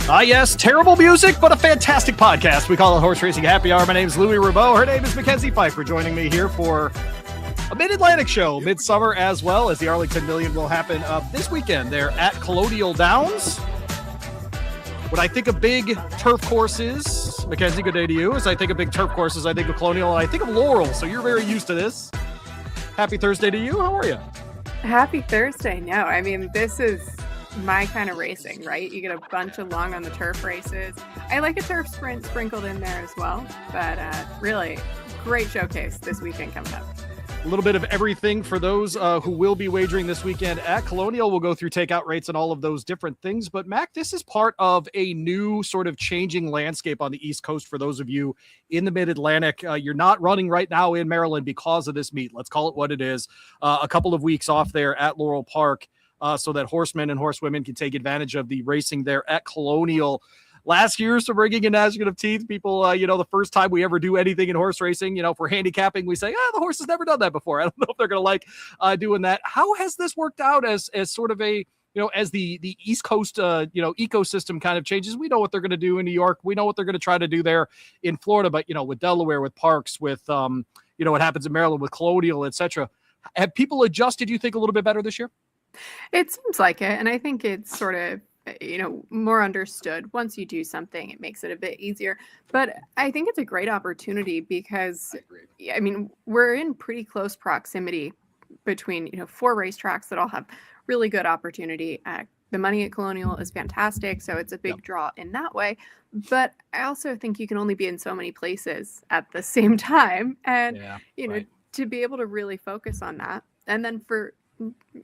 Yes, terrible music, but a fantastic podcast. We call it Horse Racing Happy Hour. My name is Louis Rabeau. Her name is Mackenzie Pfeiffer, joining me here for a Mid-Atlantic show, midsummer, as well as the Arlington Million will happen this weekend. They're at Colonial Downs. When I think of big turf courses, Mackenzie, good day to you. As I think of big turf courses, I think of Colonial, and I think of Laurel, so you're very used to this. Happy Thursday to you. How are you? Happy Thursday. No, I mean, this is my kind of racing, right? You get a bunch of long on the turf races. I like a turf sprint sprinkled in there as well, but really great showcase this weekend coming up. A little bit of everything for those who will be wagering this weekend at Colonial. We'll go through takeout rates and all of those different things. But Mac, this is part of a new sort of changing landscape on the East Coast for those of you in the Mid-Atlantic. You're not running right now in Maryland because of this meet. Let's call it what it is. A couple of weeks off there at Laurel Park so that horsemen and horsewomen can take advantage of the racing there at Colonial. Last year, so bringing in gnashing of teeth, people, the first time we ever do anything in horse racing, for handicapping, we say, the horse has never done that before. I don't know if they're going to like doing that. How has this worked out as sort of a, as the East Coast, ecosystem kind of changes? We know what they're going to do in New York. We know what they're going to try to do there in Florida, but, with Delaware, with Parks, with, what happens in Maryland with Colonial, et cetera. Have people adjusted, you think, a little bit better this year? It seems like it. And I think it's sort of, more understood. Once you do something, it makes it a bit easier. But I think it's a great opportunity because, we're in pretty close proximity between, 4 racetracks that all have really good opportunity. The money at Colonial is fantastic, so it's a big draw in that way. But I also think you can only be in so many places at the same time. And, to be able to really focus on that. And then for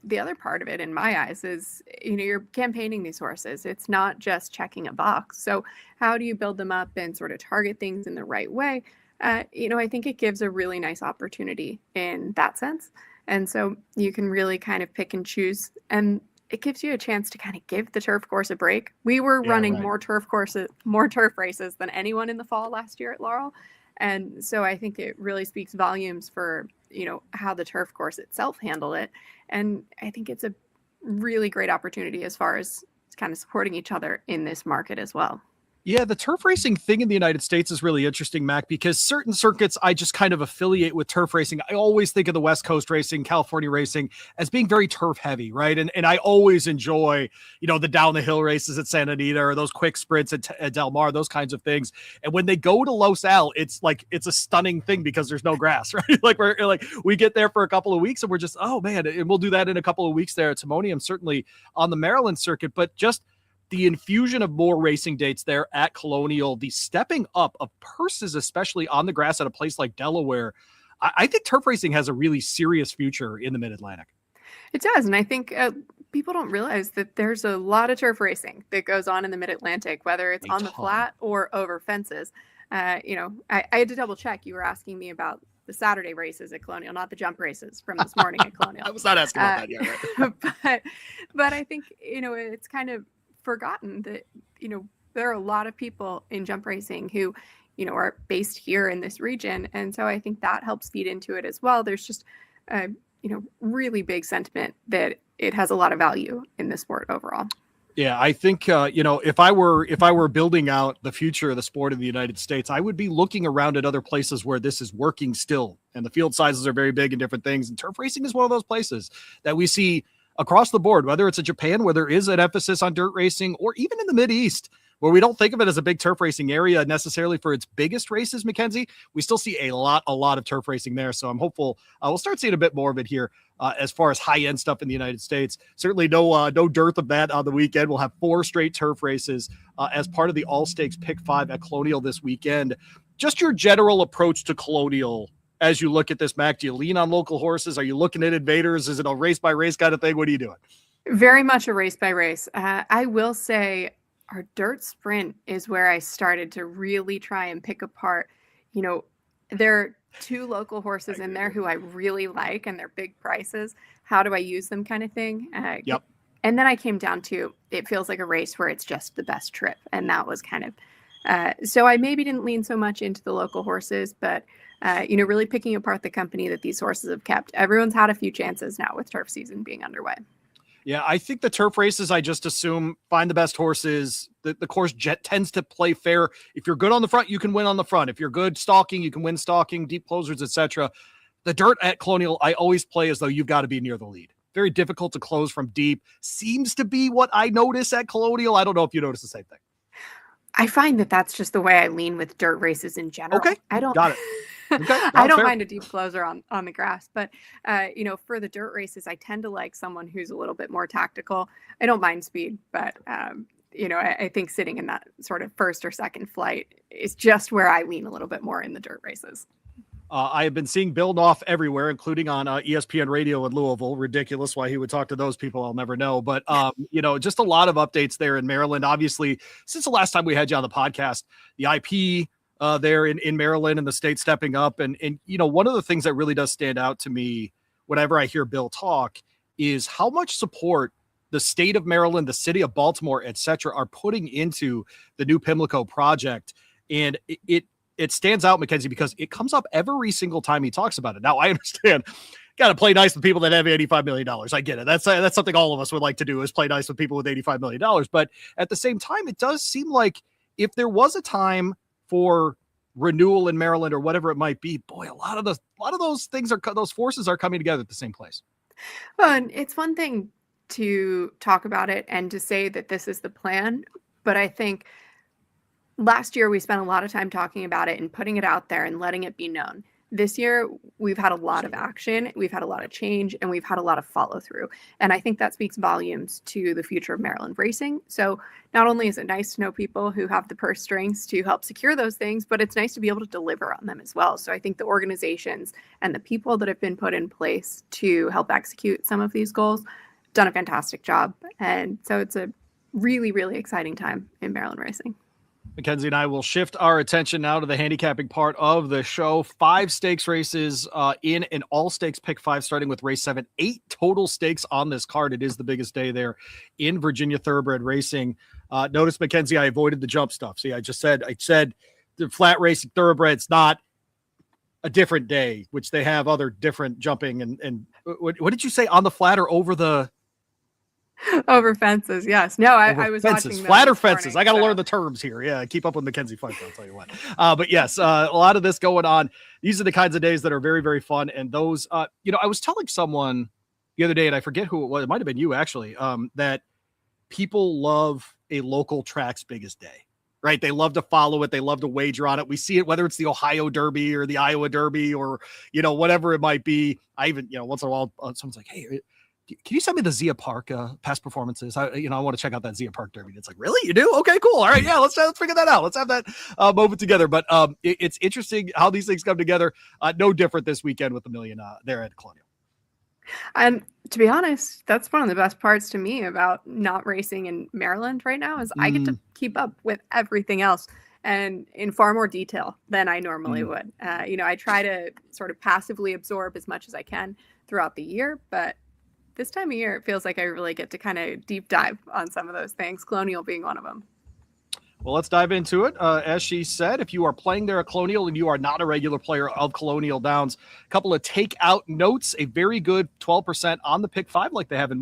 the other part of it in my eyes is, you're campaigning these horses. It's not just checking a box. So how do you build them up and sort of target things in the right way? I think it gives a really nice opportunity in that sense. And so you can really kind of pick and choose, and it gives you a chance to kind of give the turf course a break. We were running more turf races than anyone in the fall last year at Laurel. And so I think it really speaks volumes for, how the turf course itself handled it. And I think it's a really great opportunity as far as kind of supporting each other in this market as well. Yeah, the turf racing thing in the United States is really interesting, Mac, because certain circuits I just kind of affiliate with turf racing. I always think of the West Coast racing, California racing as being very turf heavy, right? And I always enjoy, the down the hill races at Santa Anita or those quick sprints at Del Mar, those kinds of things. And when they go to Los Al, it's a stunning thing because there's no grass, right? We get there for a couple of weeks and we're just, oh man, and we'll do that in a couple of weeks there at Timonium, certainly on the Maryland circuit, but just the infusion of more racing dates there at Colonial, the stepping up of purses, especially on the grass at a place like Delaware. I think turf racing has a really serious future in the Mid-Atlantic. It does. And I think people don't realize that there's a lot of turf racing that goes on in the Mid-Atlantic, whether it's on the flat or over fences. I had to double check. You were asking me about the Saturday races at Colonial, not the jump races from this morning at Colonial. I was not asking about that yet, right? but I think, it's kind of forgotten that there are a lot of people in jump racing who are based here in this region, and so I think that helps feed into it as well. There's just really big sentiment that it has a lot of value in the sport overall. Yeah, I think if I were building out the future of the sport in the United States, I would be looking around at other places where this is working still, and the field sizes are very big and different things, and turf racing is one of those places that we see across the board, whether it's in Japan, where there is an emphasis on dirt racing, or even in the Mideast, where we don't think of it as a big turf racing area necessarily for its biggest races, Mackenzie, we still see a lot of turf racing there. So I'm hopeful we'll start seeing a bit more of it here as far as high-end stuff in the United States. Certainly no dearth of that on the weekend. We'll have 4 straight turf races as part of the All-Stakes Pick 5 at Colonial this weekend. Just your general approach to Colonial as you look at this, Mac. Do you lean on local horses? Are you looking at invaders? Is it a race by race kind of thing? What are you doing? Very much a race by race. I will say our dirt sprint is where I started to really try and pick apart. There are 2 local horses in there who I really like, and they're big prices. How do I use them kind of thing? Yep. And then I came down to, it feels like a race where it's just the best trip. And that was kind of, so I maybe didn't lean so much into the local horses, but really picking apart the company that these horses have kept. Everyone's had a few chances now with turf season being underway. Yeah, I think the turf races, I just assume find the best horses. The course tends to play fair. If you're good on the front, you can win on the front. If you're good stalking, you can win stalking, deep closers, etc. The dirt at Colonial, I always play as though you've got to be near the lead. Very difficult to close from deep. Seems to be what I notice at Colonial. I don't know if you notice the same thing. I find that that's just the way I lean with dirt races in general. Okay, I don't got it. Okay, I don't fair. mind a deep closer on the grass, but for the dirt races, I tend to like someone who's a little bit more tactical. I don't mind speed, but I think sitting in that sort of first or second flight is just where I lean a little bit more in the dirt races. I have been seeing Bill Knopf everywhere, including on ESPN radio in Louisville. Ridiculous why he would talk to those people. I'll never know. But, just a lot of updates there in Maryland. Obviously, since the last time we had you on the podcast, the IP there in Maryland and the state stepping up. And one of the things that really does stand out to me whenever I hear Bill talk is how much support the state of Maryland, the city of Baltimore, et cetera, are putting into the new Pimlico project. And it stands out, Mackenzie, because it comes up every single time he talks about it. Now, I understand, got to play nice with people that have $85 million. I get it. That's something all of us would like to do, is play nice with people with $85 million. But at the same time, it does seem like if there was a time for renewal in Maryland or whatever it might be, boy, a lot of those things those forces are coming together at the same place. Well, and it's one thing to talk about it and to say that this is the plan, but I think last year we spent a lot of time talking about it and putting it out there and letting it be known. This year, we've had a lot of action, we've had a lot of change, and we've had a lot of follow through. And I think that speaks volumes to the future of Maryland racing. So not only is it nice to know people who have the purse strings to help secure those things, but it's nice to be able to deliver on them as well. So I think the organizations and the people that have been put in place to help execute some of these goals done a fantastic job. And so it's a really, really exciting time in Maryland racing. Mackenzie and I will shift our attention now to the handicapping part of the show. 5 stakes races in an all-stakes pick 5, starting with race 7. 8 total stakes on this card. It is the biggest day there in Virginia Thoroughbred racing. Notice, Mackenzie, I avoided the jump stuff. See, I said the flat racing thoroughbreds, not a different day, which they have other different jumping. And what did you say, on the flat or over the... Over fences, yes. No, I was fences, watching flatter fences. I got to learn the terms here. Yeah, keep up with Mackenzie Pfeiffer, I'll tell you what. But yes, a lot of this going on. These are the kinds of days that are very, very fun. And those, I was telling someone the other day, and I forget who it was. It might have been you, actually, that people love a local track's biggest day, right? They love to follow it. They love to wager on it. We see it, whether it's the Ohio Derby or the Iowa Derby or, whatever it might be. I even, once in a while, someone's like, hey, can you send me the Zia Park past performances? I want to check out that Zia Park Derby. It's like, really? You do? Okay, cool. All right. Yeah, let's figure that out. Let's have that moment together. But it's interesting how these things come together. No different this weekend with the million there at Colonial. And to be honest, that's one of the best parts to me about not racing in Maryland right now is I get to keep up with everything else and in far more detail than I normally would. I try to sort of passively absorb as much as I can throughout the year, but this time of year, it feels like I really get to kind of deep dive on some of those things, Colonial being one of them. Well, let's dive into it. As she said, if you are playing there at Colonial and you are not a regular player of Colonial Downs, a couple of takeout notes, a very good 12% on the pick 5 like they have in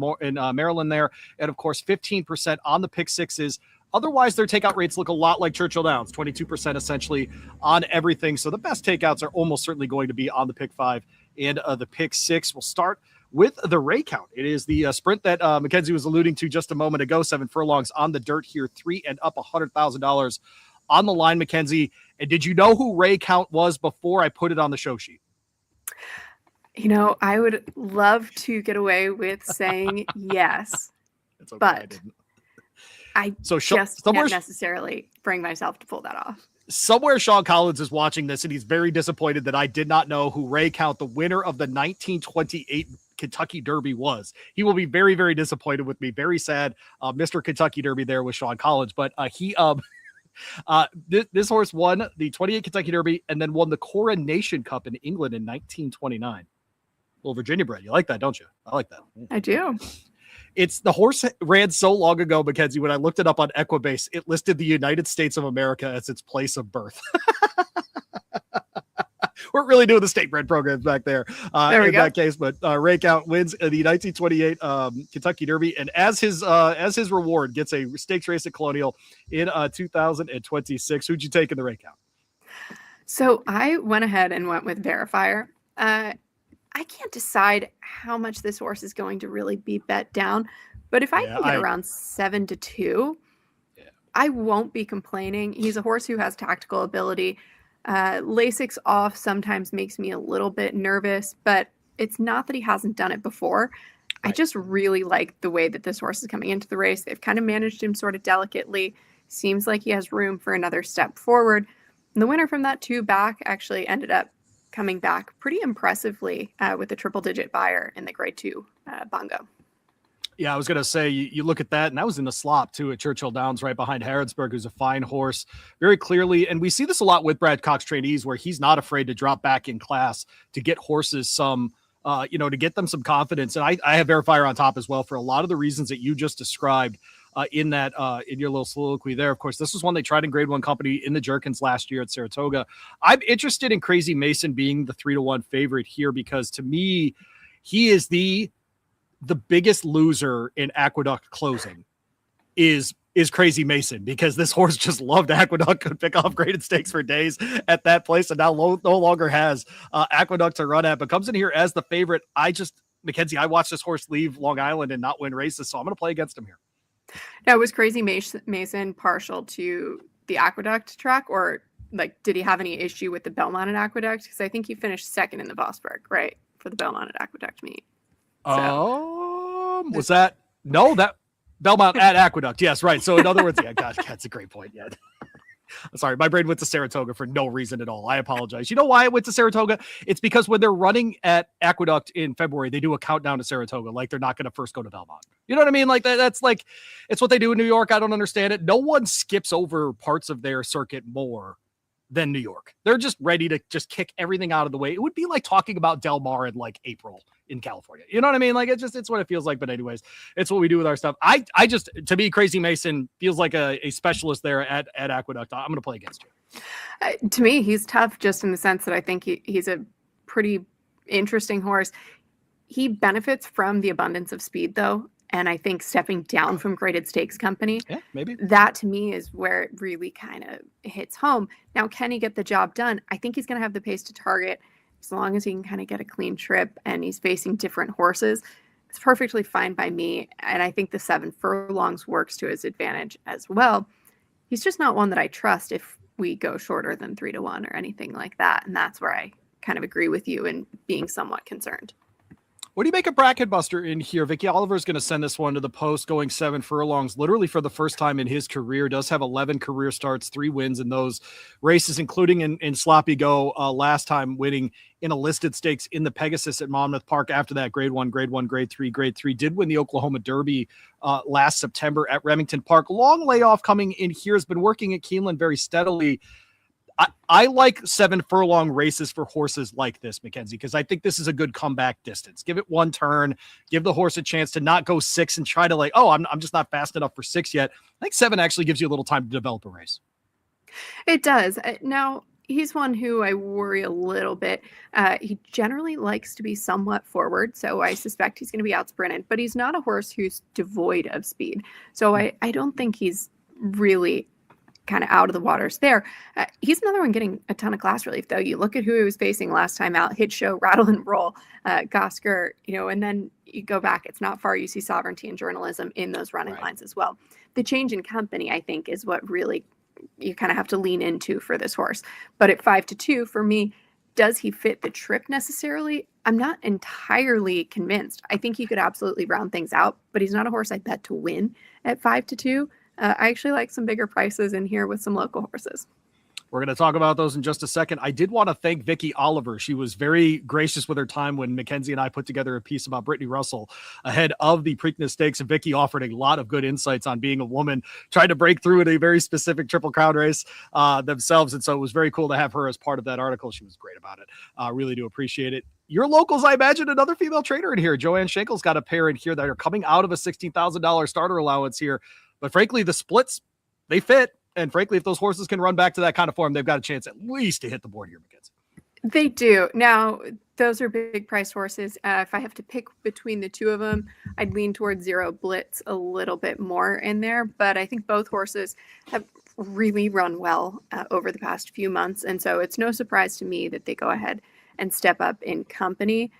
Maryland there, and of course 15% on the pick 6s. Otherwise, their takeout rates look a lot like Churchill Downs, 22% essentially on everything. So the best takeouts are almost certainly going to be on the pick 5 and the pick 6. We'll start with the Ray count. It is the sprint that Mackenzie was alluding to just a moment ago. 7 furlongs on the dirt here, 3 and up, $100,000 on the line, Mackenzie. And did you know who Ray count was before I put it on the show sheet? I would love to get away with saying yes, it's okay, but I just can't necessarily bring myself to pull that off. Somewhere Sean Collins is watching this, and he's very disappointed that I did not know who Ray Count, the winner of the 1928 Kentucky Derby, was. He will be very, very disappointed with me. Very sad. Mr. Kentucky Derby there with Sean Collins, but this horse won the 28 Kentucky Derby and then won the Coronation Cup in England in 1929. Well, Virginia bred. You like that, don't you? I like that. I do. It's the horse ran so long ago, Mackenzie, when I looked it up on Equibase, it listed the United States of America as its place of birth. we're really doing the state bred programs back there. There we in go. that case, but Rakeout wins the 1928 Kentucky Derby, and as his reward, gets a stakes race at Colonial in 2026. Who'd you take in the Rakeout? So I went ahead and went with Verifier. I can't decide how much this horse is going to really be bet down, but if I can get around 7-2, I won't be complaining. He's a horse who has tactical ability. Lasix off sometimes makes me a little bit nervous, but it's not that he hasn't done it before. I just really like the way that this horse is coming into the race. They've kind of managed him sort of delicately. Seems like he has room for another step forward. And the winner from that 2 back actually ended up coming back pretty impressively with a triple-digit buyer in the grade 2 bongo. Yeah, I was going to say, you look at that, and that was in the slop, too, at Churchill Downs, right behind Harrodsburg, who's a fine horse, very clearly. And we see this a lot with Brad Cox trainees, where he's not afraid to drop back in class to get horses some, to get them some confidence. And I have Verifier on top as well for a lot of the reasons that you just described in your little soliloquy there. Of course, this was one they tried in grade 1 company in the Jerkins last year at Saratoga. I'm interested in Crazy Mason being the 3-1 favorite here, because to me, he is the biggest loser in Aqueduct closing is Crazy Mason, because this horse just loved Aqueduct, could pick off graded stakes for days at that place, and now no longer has Aqueduct to run at, but comes in here as the favorite. Mackenzie, I watched this horse leave Long Island and not win races, so I'm going to play against him here. Now, was Crazy Mason partial to the Aqueduct track, or did he have any issue with the Belmont at Aqueduct? Because I think he finished second in the Vosburg, right, for the Belmont at Aqueduct meet. Was that Belmont at Aqueduct? Yes, right. So in other words, yeah, gosh, that's a great point. Yeah. Sorry, my brain went to Saratoga for no reason at all. I apologize. You know why I went to Saratoga? It's because when they're running at Aqueduct in February, they do a countdown to Saratoga. Like they're not going to first go to Belmont. You know what I mean? Like that's like, it's what they do in New York. I don't understand it. No one skips over parts of their circuit more than New York. They're just ready to just kick everything out of the way. It would be like talking about Del Mar in like April in California. You know what I mean? Like it's what it feels like. But anyways, it's what we do with our stuff. I just, to me, Crazy Mason feels like a specialist there at Aqueduct. I'm going to play against you. To me, he's tough just in the sense that I think he's a pretty interesting horse. He benefits from the abundance of speed, though. And I think stepping down from graded stakes company, maybe that to me is where it really kind of hits home. Now, can he get the job done? I think he's going to have the pace to target as long as he can kind of get a clean trip and he's facing different horses. It's perfectly fine by me. And I think the 7 furlongs works to his advantage as well. He's just not one that I trust if we go shorter than 3-1 or anything like that. And that's where I kind of agree with you in being somewhat concerned. What do you make a bracket buster in here? Vicky Oliver's going to send this one to the post, going 7 furlongs, literally for the first time in his career. Does have 11 career starts, 3 wins in those races, including in Sloppy Go last time, winning in a listed stakes in the Pegasus at Monmouth Park. After that, grade 1, grade 3, did win the Oklahoma Derby last September at Remington Park. Long layoff coming in here, has been working at Keeneland very steadily. I like 7 furlong races for horses like this, Mackenzie, because I think this is a good comeback distance. Give it one turn, give the horse a chance to not go 6 and try to I'm just not fast enough for 6 yet. I think 7 actually gives you a little time to develop a race. It does. Now, he's one who I worry a little bit. He generally likes to be somewhat forward, so I suspect he's going to be out sprinted, but he's not a horse who's devoid of speed. So I don't think he's really kind of out of the waters there. He's another one getting a ton of class relief, though. You look at who he was facing last time out: Hit Show, Rattle and Roll, Gosker, and then you go back. It's not far. You see Sovereignty and Journalism in those running lines as well. The change in company, I think, is what really you kind of have to lean into for this horse. But at 5-2, for me, does he fit the trip necessarily? I'm not entirely convinced. I think he could absolutely round things out, but he's not a horse I bet to win at 5-2. I actually like some bigger prices in here with some local horses. We're going to talk about those in just a second. I did want to thank Vicky Oliver. She was very gracious with her time when Mackenzie and I put together a piece about Brittany Russell ahead of the Preakness Stakes. And Vicky offered a lot of good insights on being a woman trying to break through in a very specific Triple Crown race themselves. And so it was very cool to have her as part of that article. She was great about it. Really do appreciate it. Your locals, I imagine another female trainer in here. Joanne Schenkel's got a pair in here that are coming out of a $16,000 starter allowance here. But frankly, the splits, they fit. And frankly, if those horses can run back to that kind of form, they've got a chance at least to hit the board here, Mackenzie. They do. Now, those are big price horses. If I have to pick between the two of them, I'd lean towards Zero Blitz a little bit more in there. But I think both horses have really run well over the past few months. And so it's no surprise to me that they go ahead and step up in company.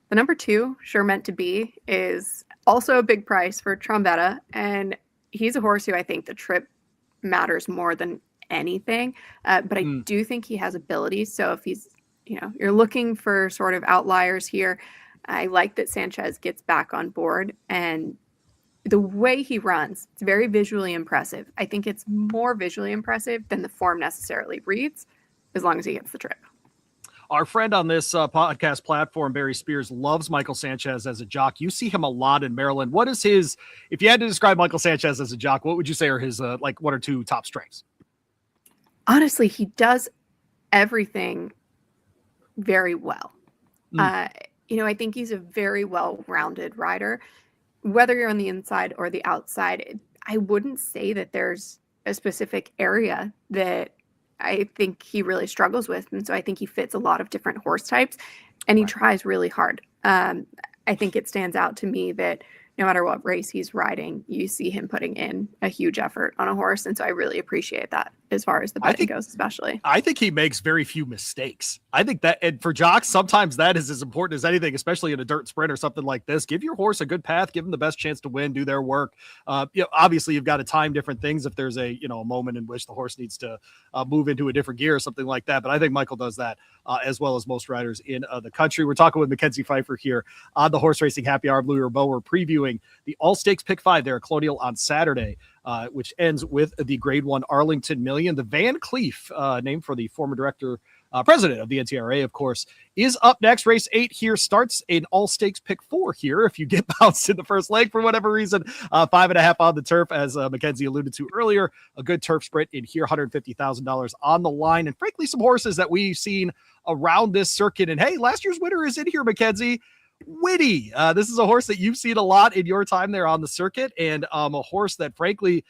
The number two, Sure Meant to Be, is also a big price for Trombetta. And he's a horse who I think the trip matters more than anything. But I do think he has abilities. So if he's, you're looking for sort of outliers here, I like that Sanchez gets back on board. And the way he runs, it's very visually impressive. I think it's more visually impressive than the form necessarily reads, as long as he gets the trip. Our friend on this podcast platform, Barry Spears, loves Michael Sanchez as a jock. You see him a lot in Maryland. What is his, if you had to describe Michael Sanchez as a jock, what would you say are his like one or two top strengths? Honestly, he does everything very well. I think he's a very well-rounded rider. Whether you're on the inside or the outside, I wouldn't say that there's a specific area that I think he really struggles with. And so I think he fits a lot of different horse types, and he tries really hard. I think it stands out to me that no matter what race he's riding, you see him putting in a huge effort on a horse. And so I really appreciate that as far as the betting goes, especially. I think he makes very few mistakes. I think that, and for jocks, sometimes that is as important as anything, especially in a dirt sprint or something like this. Give your horse a good path, give them the best chance to win, do their work. Obviously you've got to time different things if there's a moment in which the horse needs to move into a different gear or something like that. But I think Michael does that as well as most riders in the country. We're talking with Mackenzie Pfeiffer here on the Horse Racing Happy Hour. Blue River Bow. We're previewing the All Stakes Pick 5 there at Colonial on Saturday, which ends with the Grade 1 Arlington Million. The Van Cleef, named for the former president of the NTRA, of course, is up next. Race 8 here starts an All Stakes Pick 4 here. If you get bounced in the first leg for whatever reason, 5.5 on the turf, as Mackenzie alluded to earlier. A good turf sprint in here, $150,000 on the line, and frankly, some horses that we've seen around this circuit. And hey, last year's winner is in here, Mackenzie. Witty. This is a horse that you've seen a lot in your time there on the circuit, and a horse that frankly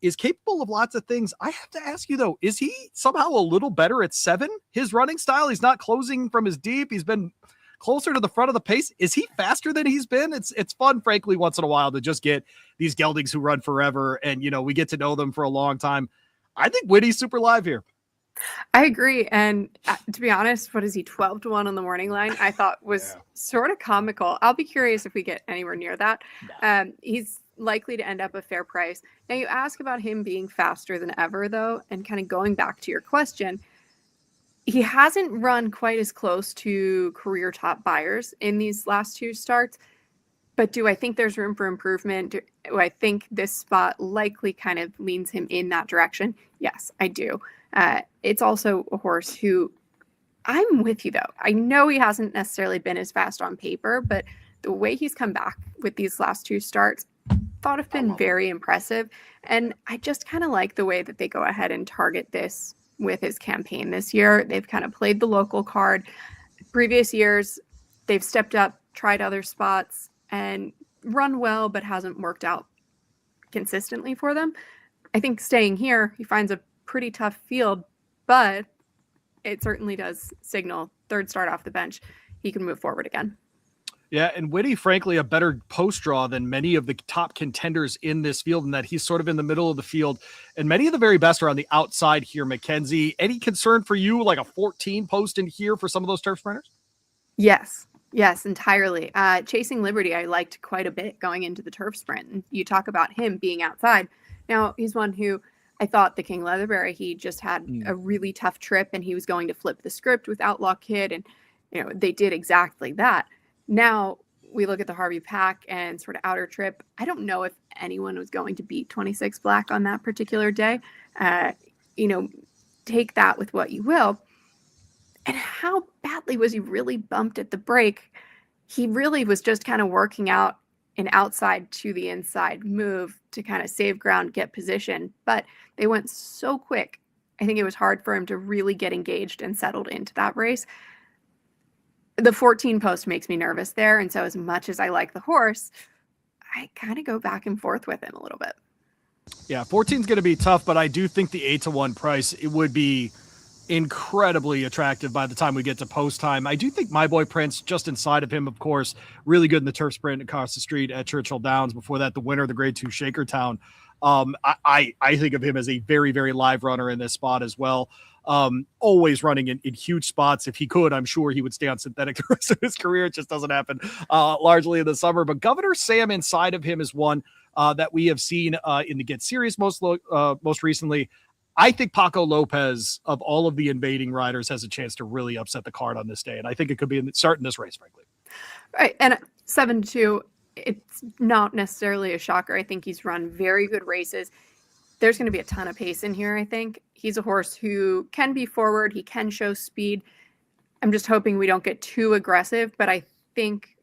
is capable of lots of things. I have to ask you though, is he somehow a little better at 7? His running style, he's not closing from his deep. He's been closer to the front of the pace. Is he faster than he's been? It's fun, frankly, once in a while to just get these geldings who run forever, and we get to know them for a long time. I think Witty's super live here. I agree. And to be honest, what is he, 12-1 on the morning line? I thought was sort of comical. I'll be curious if we get anywhere near that. He's likely to end up a fair price. Now, you ask about him being faster than ever, though, and kind of going back to your question, he hasn't run quite as close to career top buyers in these last 2 starts. But do I think there's room for improvement? Do I think this spot likely kind of leans him in that direction? Yes, I do. It's also a horse who, I'm with you though. I know he hasn't necessarily been as fast on paper, but the way he's come back with these last 2 starts, thought have been very impressive. And I just kind of like the way that they go ahead and target this with his campaign this year. They've kind of played the local card. Previous years, they've stepped up, tried other spots, and run well, but hasn't worked out consistently for them. I think staying here, he finds a pretty tough field, but it certainly does signal 3rd start off the bench, he can move forward again. Yeah, and Witty, frankly, a better post draw than many of the top contenders in this field, in that he's sort of in the middle of the field, and many of the very best are on the outside here. Mackenzie, any concern for you, like a 14 post in here for some of those turf sprinters? Yes, entirely. Chasing Liberty, I liked quite a bit going into the turf sprint. And you talk about him being outside. Now, he's one who I thought the King Leatherberry, he just had a really tough trip, and he was going to flip the script with Outlaw Kid, and they did exactly that. Now we look at the Harvey Pack and sort of outer trip. I don't know if anyone was going to beat 26 Black on that particular day. Take that with what you will. And how badly was he really bumped at the break? He really was just kind of working out an outside to the inside move to kind of save ground, get position. But they went so quick. I think it was hard for him to really get engaged and settled into that race. The 14 post makes me nervous there. And so as much as I like the horse, I kind of go back and forth with him a little bit. Yeah, 14 is going to be tough, but I do think the 8-1 price, it would be incredibly attractive by the time we get to post time. I do think My Boy Prince, just inside of him, of course, really good in the turf sprint across the street at Churchill Downs. Before that, the winner of the Grade 2 Shakertown. I think of him as a very, very live runner in this spot as well. Always running in huge spots. If he could, I'm sure he would stay on synthetic the rest of his career. It just doesn't happen largely in the summer. But Governor Sam inside of him is one that we have seen in the Get Serious most recently. I think Paco Lopez, of all of the invading riders, has a chance to really upset the card on this day. And I think it could be starting this race, frankly. Right. And 7-2, it's not necessarily a shocker. I think he's run very good races. There's going to be a ton of pace in here, I think. He's a horse who can be forward. He can show speed. I'm just hoping we don't get too aggressive. But I think,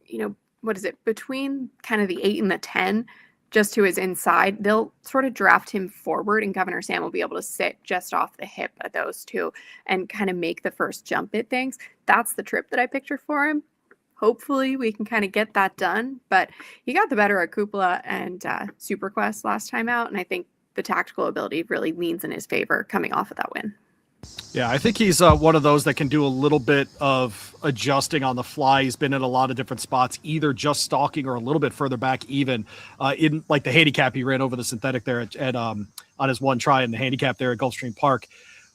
what is it? Between kind of the 8 and the 10, just to his inside, they'll sort of draft him forward, and Governor Sam will be able to sit just off the hip of those two and kind of make the first jump at things. That's the trip that I picture for him. Hopefully we can kind of get that done, but he got the better at Cupola and Super Quest last time out, and I think the tactical ability really leans in his favor coming off of that win. Yeah, I think he's one of those that can do a little bit of adjusting on the fly. He's been in a lot of different spots, either just stalking or a little bit further back, even in like the handicap he ran over the synthetic there at on his one try in the handicap there at Gulfstream Park.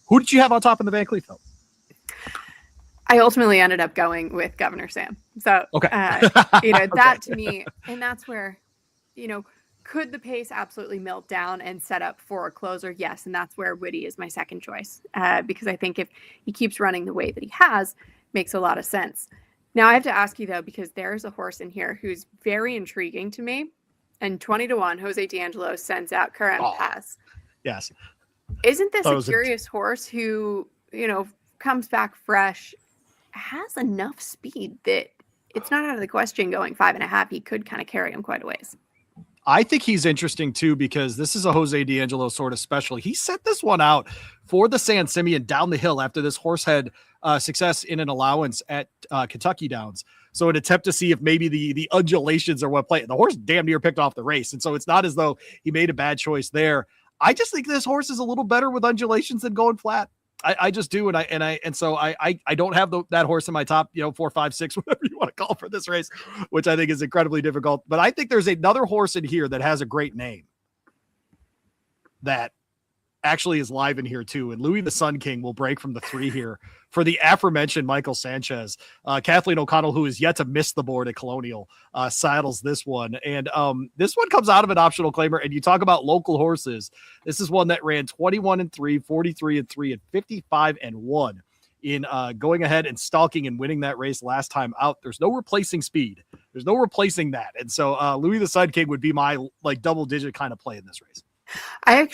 Who did you have on top in the Van Cleef, though? I ultimately ended up going with Governor Sam. So, okay. That to me, and that's where, could the pace absolutely melt down and set up for a closer? Yes. And that's where Whitty is my second choice, because I think if he keeps running the way that he has, makes a lot of sense. Now I have to ask you though, because there's a horse in here who's very intriguing to me, and 20-1, Jose D'Angelo sends out Carême Pass. Yes. Isn't this a curious horse who, comes back fresh, has enough speed that it's not out of the question going 5.5. He could kind of carry him quite a ways. I think he's interesting too, because this is a Jose D'Angelo sort of special. He set this one out for the San Simeon down the hill after this horse had success in an allowance at Kentucky Downs. So an attempt to see if maybe the undulations are what play. The horse damn near picked off the race. And so it's not as though he made a bad choice there. I just think this horse is a little better with undulations than going flat. I just do. And so I don't have that horse in my top, 4, 5, 6, whatever you want to call for this race, which I think is incredibly difficult. But I think there's another horse in here that has a great name that actually is live in here too. And Louis the Sun King will break from the 3 here for the aforementioned Michael Sanchez. Kathleen O'Connell, who is yet to miss the board at Colonial, saddles this one. And this one comes out of an optional claimer. And you talk about local horses. This is one that ran 21-3, 43-3, and 55-1 in going ahead and stalking and winning that race last time out. There's no replacing speed. There's no replacing that. And so Louis the Sun King would be my double-digit kind of play in this race. I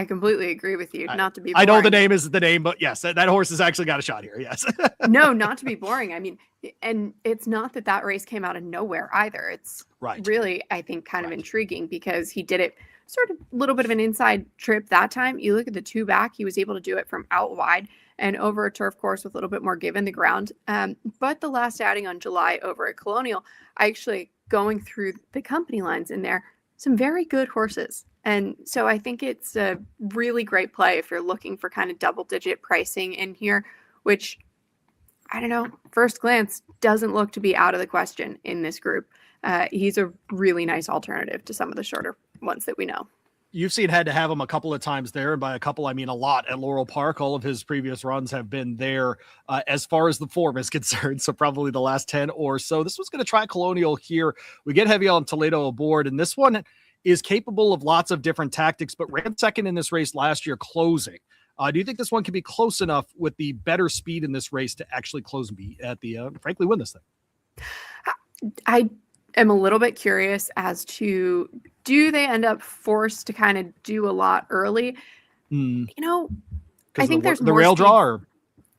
completely agree with you. Not to be boring. I know the name is the name, but yes, that horse has actually got a shot here. Yes. No, not to be boring. I mean, and it's not that race came out of nowhere either. It's really, I think, kind of intriguing because he did it sort of a little bit of an inside trip that time. You look at the 2 back, he was able to do it from out wide and over a turf course with a little bit more give in the ground. But the last outing on July over at Colonial, I actually going through the company lines in there, some very good horses. And so I think it's a really great play if you're looking for kind of double-digit pricing in here, which, I don't know, first glance doesn't look to be out of the question in this group. He's a really nice alternative to some of the shorter ones that we know. You've seen had to have him a couple of times there, and by a couple, I mean a lot at Laurel Park. All of his previous runs have been there as far as the form is concerned, so probably the last 10 or so. This one's going to try Colonial here. We get heavy on Toledo aboard, and this one is capable of lots of different tactics, but ran second in this race last year closing. Do you think this one can be close enough with the better speed in this race to actually close and be at the, frankly, win this thing? I am a little bit curious as to, do they end up forced to kind of do a lot early? I think there's the rail draw.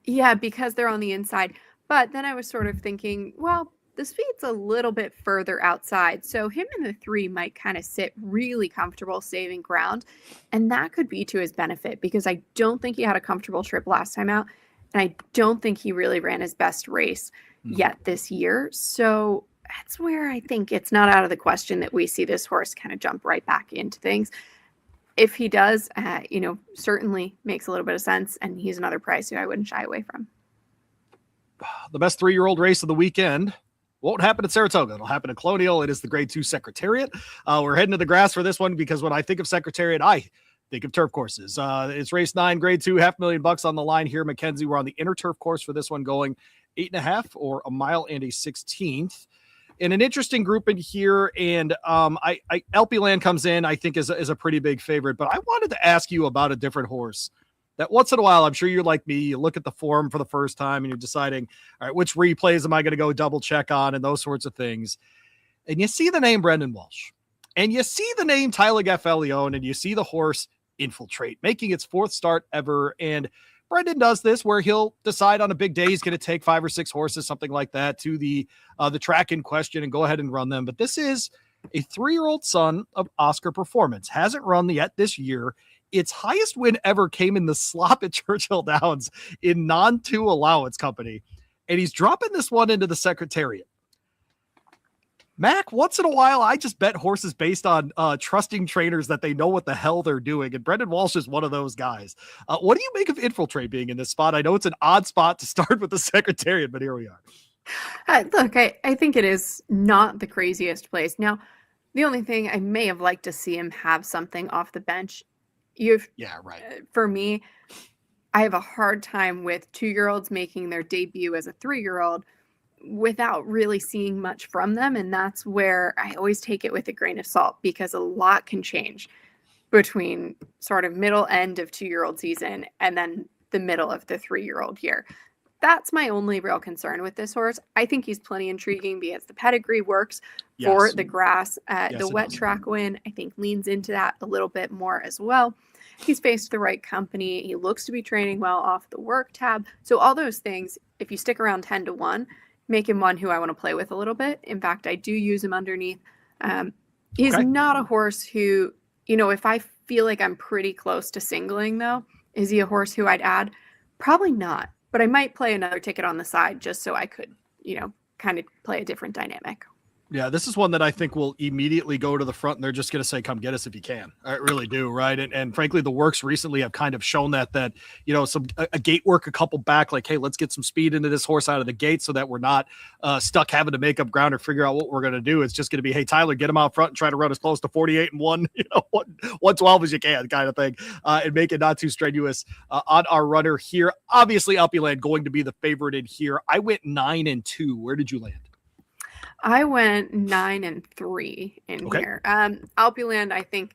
Yeah, because they're on the inside. But then I was sort of thinking, well, the speed's a little bit further outside. So him in the 3 might kind of sit really comfortable saving ground. And that could be to his benefit because I don't think he had a comfortable trip last time out. And I don't think he really ran his best race yet this year. So that's where I think it's not out of the question that we see this horse kind of jump right back into things. if he does, certainly makes a little bit of sense. And he's another price who I wouldn't shy away from. The best 3-year-old race of the weekend won't happen at Saratoga. It'll happen at Colonial. It is the Grade 2 Secretariat. We're heading to the grass for this one because when I think of Secretariat, I think of turf courses. It's race 9, Grade 2, $500,000 on the line here. Mackenzie, we're on the inner turf course for this one, going 8.5 or a mile and a 16th. In an interesting group in here, and Elpyland comes in, I think, is a pretty big favorite. But I wanted to ask you about a different horse that once in a while, I'm sure you're like me, you look at the form for the first time and you're deciding, all right, which replays am I going to go double check on and those sorts of things. And you see the name Brendan Walsh and you see the name Tyler Gaffalione and you see the horse Infiltrate making its 4th start ever. And Brendan does this where he'll decide on a big day he's going to take 5 or 6 horses, something like that, to the track in question and go ahead and run them. But this is a 3-year-old son of Oscar Performance. Hasn't run yet this year. Its highest win ever came in the slop at Churchill Downs in non-2 allowance company. And he's dropping this one into the Secretariat. Mac, once in a while, I just bet horses based on trusting trainers that they know what the hell they're doing. And Brendan Walsh is one of those guys. What do you make of Infiltrate being in this spot? I know it's an odd spot to start with the Secretariat, but here we are. Look, I think it is not the craziest place. Now, the only thing I may have liked to see him have something off the bench. Right. For me, I have a hard time with 2-year-olds making their debut as a 3-year-old without really seeing much from them. And that's where I always take it with a grain of salt because a lot can change between sort of middle end of 2-year-old season and then the middle of the 3-year-old year. That's my only real concern with this horse. I think he's plenty intriguing because the pedigree works for the grass. The wet track win, I think, leans into that a little bit more as well. He's faced the right company. He looks to be training well off the work tab. So all those things, if you stick around 10-1, make him one who I want to play with a little bit. In fact, I do use him underneath. He's not a horse who, if I feel like I'm pretty close to singling, though, is he a horse who I'd add? Probably not. But I might play another ticket on the side just so I could, kind of play a different dynamic. Yeah, this is one that I think will immediately go to the front and they're just going to say, come get us if you can. I really do, right? And frankly, the works recently have kind of shown that a gate work a couple back, like, hey, let's get some speed into this horse out of the gate so that we're not stuck having to make up ground or figure out what we're going to do. It's just going to be, hey, Tyler, get him out front and try to run as close to 48-1, 112 as you can kind of thing, and make it not too strenuous on our runner here. Obviously, Elpyland going to be the favorite in here. I went 9-2. Where did you land? I went 9-3 in here. Elpyland, I think,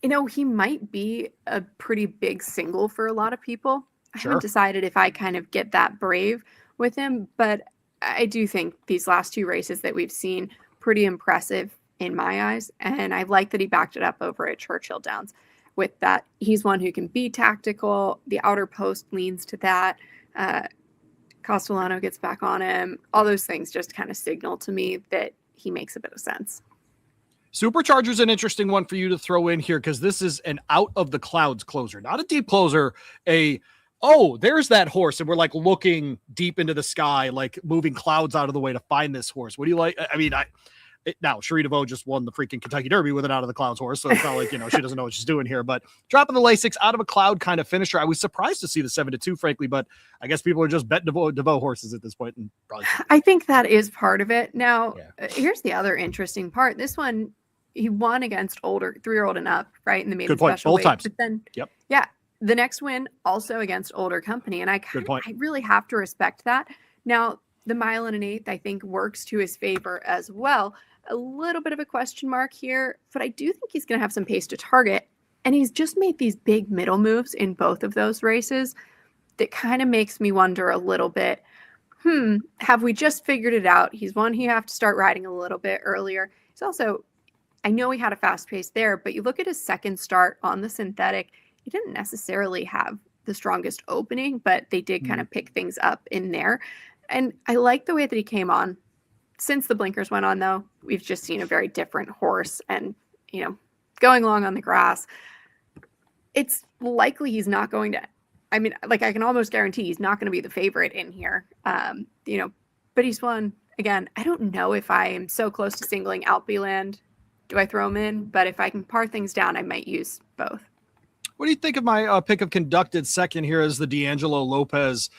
he might be a pretty big single for a lot of people. I haven't decided if I kind of get that brave with him, but I do think these last 2 races that we've seen pretty impressive in my eyes. And I like that he backed it up over at Churchill Downs with that. He's one who can be tactical. The outer post leans to that. Castellano gets back on him. All those things just kind of signal to me that he makes a bit of sense. Supercharger's an interesting one for you to throw in here because this is an out of the clouds closer, not a deep closer, there's that horse. And we're like looking deep into the sky, like moving clouds out of the way to find this horse. What do you like? I mean, now Cherie DeVoe just won the freaking Kentucky Derby with an out of the clouds horse. So it's not like, she doesn't know what she's doing here, but dropping the Lasix out of a cloud kind of finisher. I was surprised to see the 7-2, frankly, but I guess people are just betting DeVoe horses at this point. And probably I think that is part of it. Now, here's the other interesting part. This one, he won against older 3-year-old and up, right? In the maiden special both weight. times. But then, the next win also against older company. And I really have to respect that. Now, the 1 1/8, I think, works to his favor as well. A little bit of a question mark here, but I do think he's going to have some pace to target. And he's just made these big middle moves in both of those races that kind of makes me wonder a little bit, have we just figured it out? He's one you have to start riding a little bit earlier. He's also, I know he had a fast pace there, but you look at his second start on the synthetic, he didn't necessarily have the strongest opening, but they did kind of pick things up in there. And I like the way that he came on. Since the blinkers went on, though, we've just seen a very different horse and, going along on the grass. It's likely he's not going to, I can almost guarantee he's not going to be the favorite in here, but he's one, again, I don't know if I am so close to singling Elpyland do I throw him in? But if I can par things down, I might use both. What do you think of my pick of conducted second here as the D'Angelo Lopez,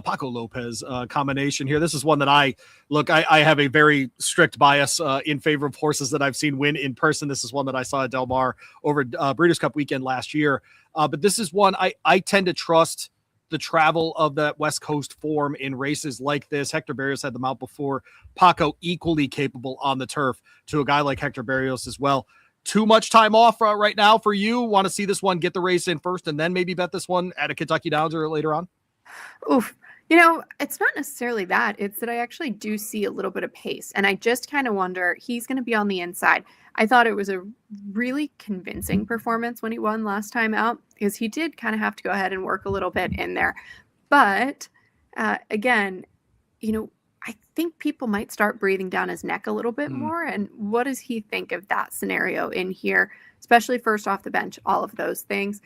Paco Lopez combination here? This is one that I have a very strict bias in favor of horses that I've seen win in person. This is one that I saw at Del Mar over Breeders' Cup weekend last year. But this is one I tend to trust the travel of that West Coast form in races like this. Hector Berrios had them out before. Paco equally capable on the turf to a guy like Hector Berrios as well. Too much time off right now for you? Want to see this one get the race in first and then maybe bet this one at a Kentucky Downs or later on? Oof. It's not necessarily that. It's that I actually do see a little bit of pace. And I just kind of wonder, he's going to be on the inside. I thought it was a really convincing performance when he won last time out, because he did kind of have to go ahead and work a little bit in there. But again, I think people might start breathing down his neck a little bit more. And what does he think of that scenario in here, especially first off the bench, all of those things?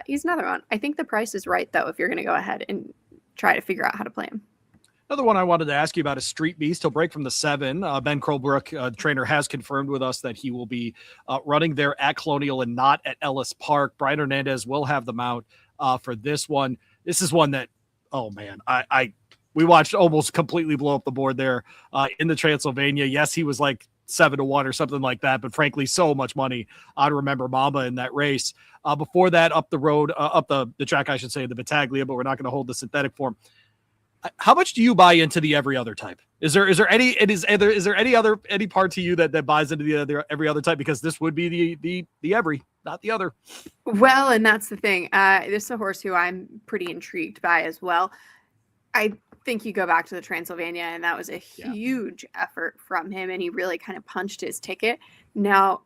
He's another one. I think the price is right, though, if you're going to go ahead and try to figure out how to play him. Another one I wanted to ask you about is Street Beast. He'll break from the 7. Ben Crowbrook, trainer, has confirmed with us that he will be running there at Colonial and not at Ellis Park. Brian Hernandez will have them out for this one. This is one that, oh man, we watched almost completely blow up the board there in the Transylvania. Yes, he was like 7-1 or something like that, but frankly, so much money on Remember Mamba in that race. Before that, up the road, up the track, I should say, the Battaglia, but we're not going to hold the synthetic form. How much do you buy into the every other type? Is there any part to you that buys into the every other type? Because this would be the every, not the other. Well, and that's the thing. This is a horse who I'm pretty intrigued by as well. I think you go back to the Transylvania, and that was a huge effort from him, and he really kind of punched his ticket. Now,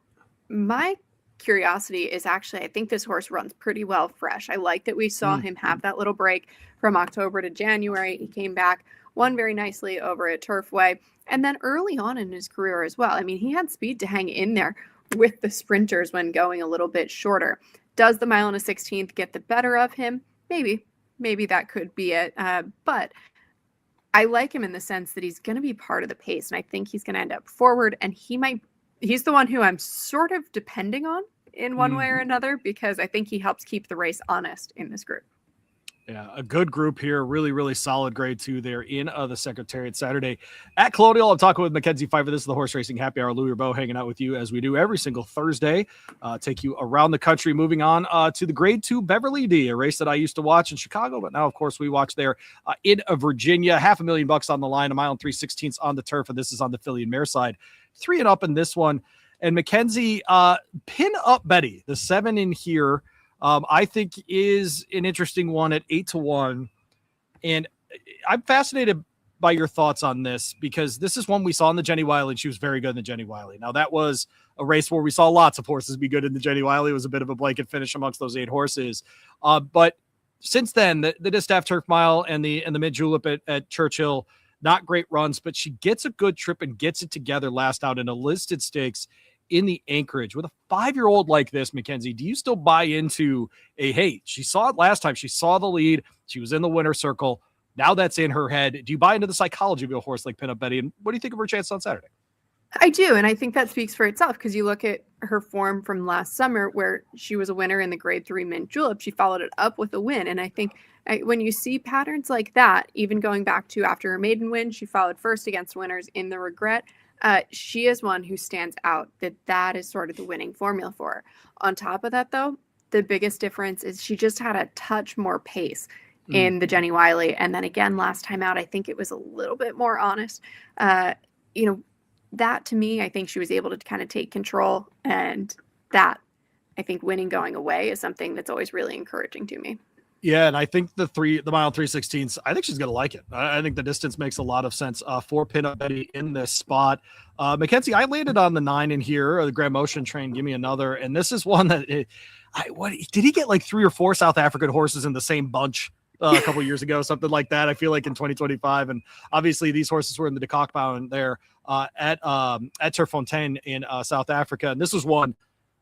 my curiosity is actually, I think this horse runs pretty well fresh. I like that we saw him have that little break from October to January. He came back, won very nicely over at Turfway, and then early on in his career as well. I mean, he had speed to hang in there with the sprinters when going a little bit shorter. Does the mile and a 16th get the better of him? Maybe that could be it. But I like him in the sense that he's going to be part of the pace, and I think he's going to end up forward, and he's the one who I'm sort of depending on in one way or another, because I think he helps keep the race honest in this group. Yeah, a good group here. Really, really solid grade 2 there in the Secretariat Saturday at Colonial. I'm talking with Mackenzie Pfeiffer. This is the Horse Racing Happy Hour. Louis Bow hanging out with you as we do every single Thursday. Take you around the country. Moving on to the grade 2 Beverly D, a race that I used to watch in Chicago, but now, of course, we watch there in Virginia. $500,000 on the line, a mile and 3/16 on the turf, and this is on the filly and mare side. 3 and up in this one. And Mackenzie, Pin Up Betty, the 7 in here, I think is an interesting one at 8-1. And I'm fascinated by your thoughts on this, because this is one we saw in the Jenny Wiley. She was very good in the Jenny Wiley. Now, that was a race where we saw lots of horses be good in the Jenny Wiley. It was a bit of a blanket finish amongst those 8 horses. But since then, the Distaff Turf Mile and the Mid Julep at Churchill, not great runs, but she gets a good trip and gets it together last out in a listed stakes in the Anchorage. With a 5-year-old like this, Mackenzie, do you still buy into hey, she saw it last time. She saw the lead. She was in the winner's circle. Now that's in her head. Do you buy into the psychology of a horse like Pin Up Betty? And what do you think of her chance on Saturday? I do. And I think that speaks for itself, because you look at her form from last summer where she was a winner in the grade 3 Mint Julep. She followed it up with a win. And I think when you see patterns like that, even going back to after her maiden win, she followed first against winners in the Regret. She is one who stands out, that is sort of the winning formula for her. On top of that, though, the biggest difference is she just had a touch more pace in the Jenny Wiley. And then again, last time out, I think it was a little bit more honest. That to me, I think she was able to kind of take control, and that, I think, winning going away is something that's always really encouraging to me. Yeah, and I think the mile 3/16, I think she's going to like it. I think the distance makes a lot of sense for Pin Up Betty in this spot. Mackenzie, I landed on the 9 in here, the Grand Motion Train. Give me another. And this is one that did he get like 3 or 4 South African horses in the same bunch a couple years ago, something like that? I feel like in 2025, and obviously these horses were in the de Kock bound there at Terfontein in South Africa, and this was one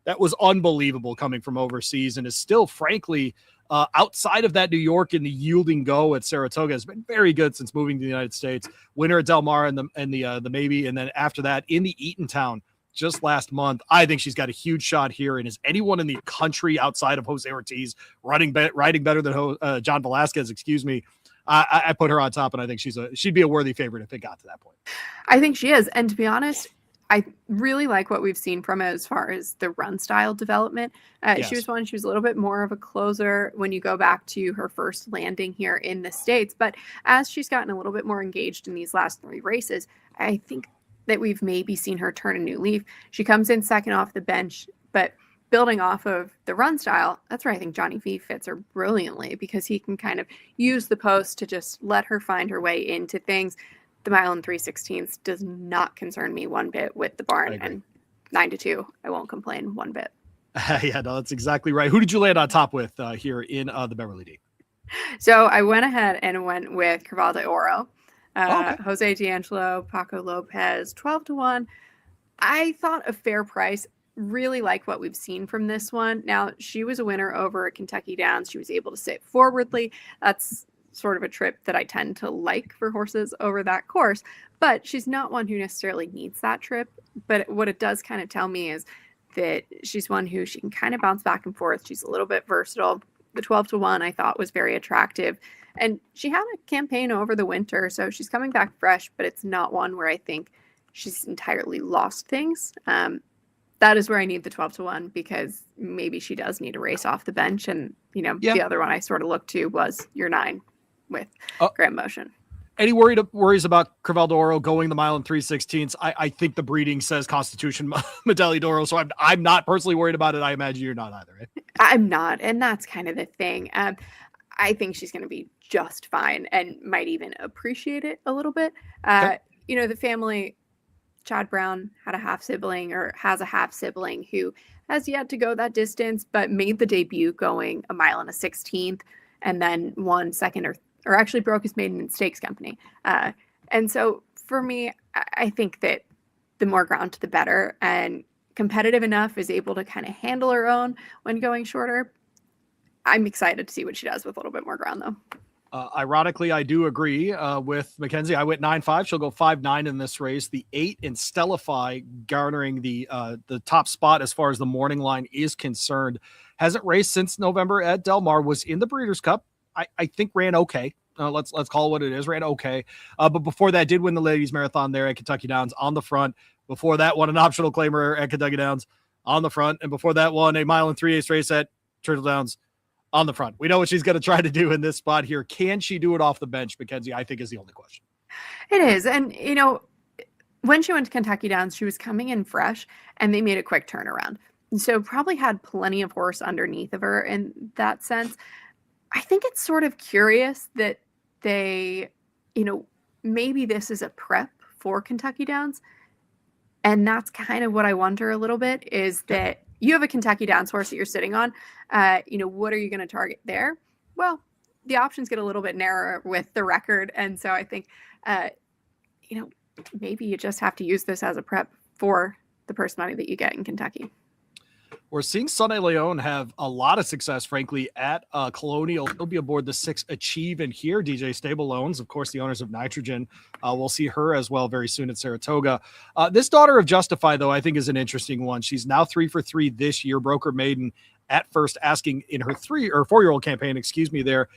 that was unbelievable coming from overseas, and is still, frankly, outside of that New York and the yielding go at Saratoga, has been very good since moving to the United States. Winner at Del Mar and the Maybe, and then after that in the Eatontown just last month. I think she's got a huge shot here. And is anyone in the country outside of Jose Ortiz riding better than John Velasquez? Excuse me. I put her on top, and I think she'd be a worthy favorite if it got to that point. I think she is. And to be honest, I really like what we've seen from her as far as the run style development. Yes. She was a little bit more of a closer when you go back to her first landing here in the States. But as she's gotten a little bit more engaged in these last 3 races, I think that we've maybe seen her turn a new leaf. She comes in second off the bench, but building off of the run style, that's where I think Johnny V fits her brilliantly, because he can kind of use the post to just let her find her way into things. The mile and 3/16 does not concern me one bit with the barn, and 9-2, I won't complain one bit. Yeah, no, that's exactly right. Who did you land on top with here in the Beverly D? So I went ahead and went with Creval de Oro. Jose D'Angelo, Paco Lopez, 12-1. I thought a fair price. Really like what we've seen from this one. Now, she was a winner over at Kentucky Downs. She was able to sit forwardly. That's sort of a trip that I tend to like for horses over that course, but she's not one who necessarily needs that trip. But what it does kind of tell me is that she's one who she can kind of bounce back and forth. She's a little bit versatile. The 12-1 I thought was very attractive, and she had a campaign over the winter, so she's coming back fresh, but it's not one where I think she's entirely lost things. That is where I need the 12-1, because maybe she does need a race off the bench. And, the other one I sort of looked to was your 9 with Grand Motion. Any worries about Creval d'Oro going the mile in 3/16? I think the breeding says Constitution Medaglia d'Oro, so I'm not personally worried about it. I imagine you're not either, right? I'm not, and that's kind of the thing. I think she's going to be just fine and might even appreciate it a little bit. Okay. The family, Chad Brown has a half sibling who has yet to go that distance, but made the debut going a mile and a 16th, and then won second or actually broke his maiden in stakes company. And so for me, I think that the more ground the better, and competitive enough, is able to kind of handle her own when going shorter. I'm excited to see what she does with a little bit more ground, though. Ironically, I do agree with Mackenzie. I went 9-5. She'll go 5-9 in this race. The 8 in Stellify garnering the top spot as far as the morning line is concerned. Hasn't raced since November at Del Mar. Was in the Breeders' Cup. I think ran okay. Let's call it what it is. Ran okay. But before that, did win the ladies marathon there at Kentucky Downs on the front. Before that, won an optional claimer at Kentucky Downs on the front. And before that, won a mile and 3/8 race at Churchill Downs on the front. We know what she's going to try to do in this spot here. Can she do it off the bench, Mackenzie? I think is the only question. It is. And, when she went to Kentucky Downs, she was coming in fresh, and they made a quick turnaround. And so probably had plenty of horse underneath of her in that sense. I think it's sort of curious that they, maybe this is a prep for Kentucky Downs. And that's kind of what I wonder a little bit, is that you have a Kentucky Downs horse that you're sitting on. What are you going to target there? Well, the options get a little bit narrower with the record. And so I think, maybe you just have to use this as a prep for the purse money that you get in Kentucky. We're seeing Sunny Leon have a lot of success, frankly, at Colonial. He'll be aboard the 6 Achieve in here. DJ Stable Loans, of course, the owners of Nitrogen. We'll see her as well very soon at Saratoga. This daughter of Justify, though, I think is an interesting one. She's now 3 for 3 this year. Broke her maiden at first, asking in her 3 or 4-year-old campaign, there,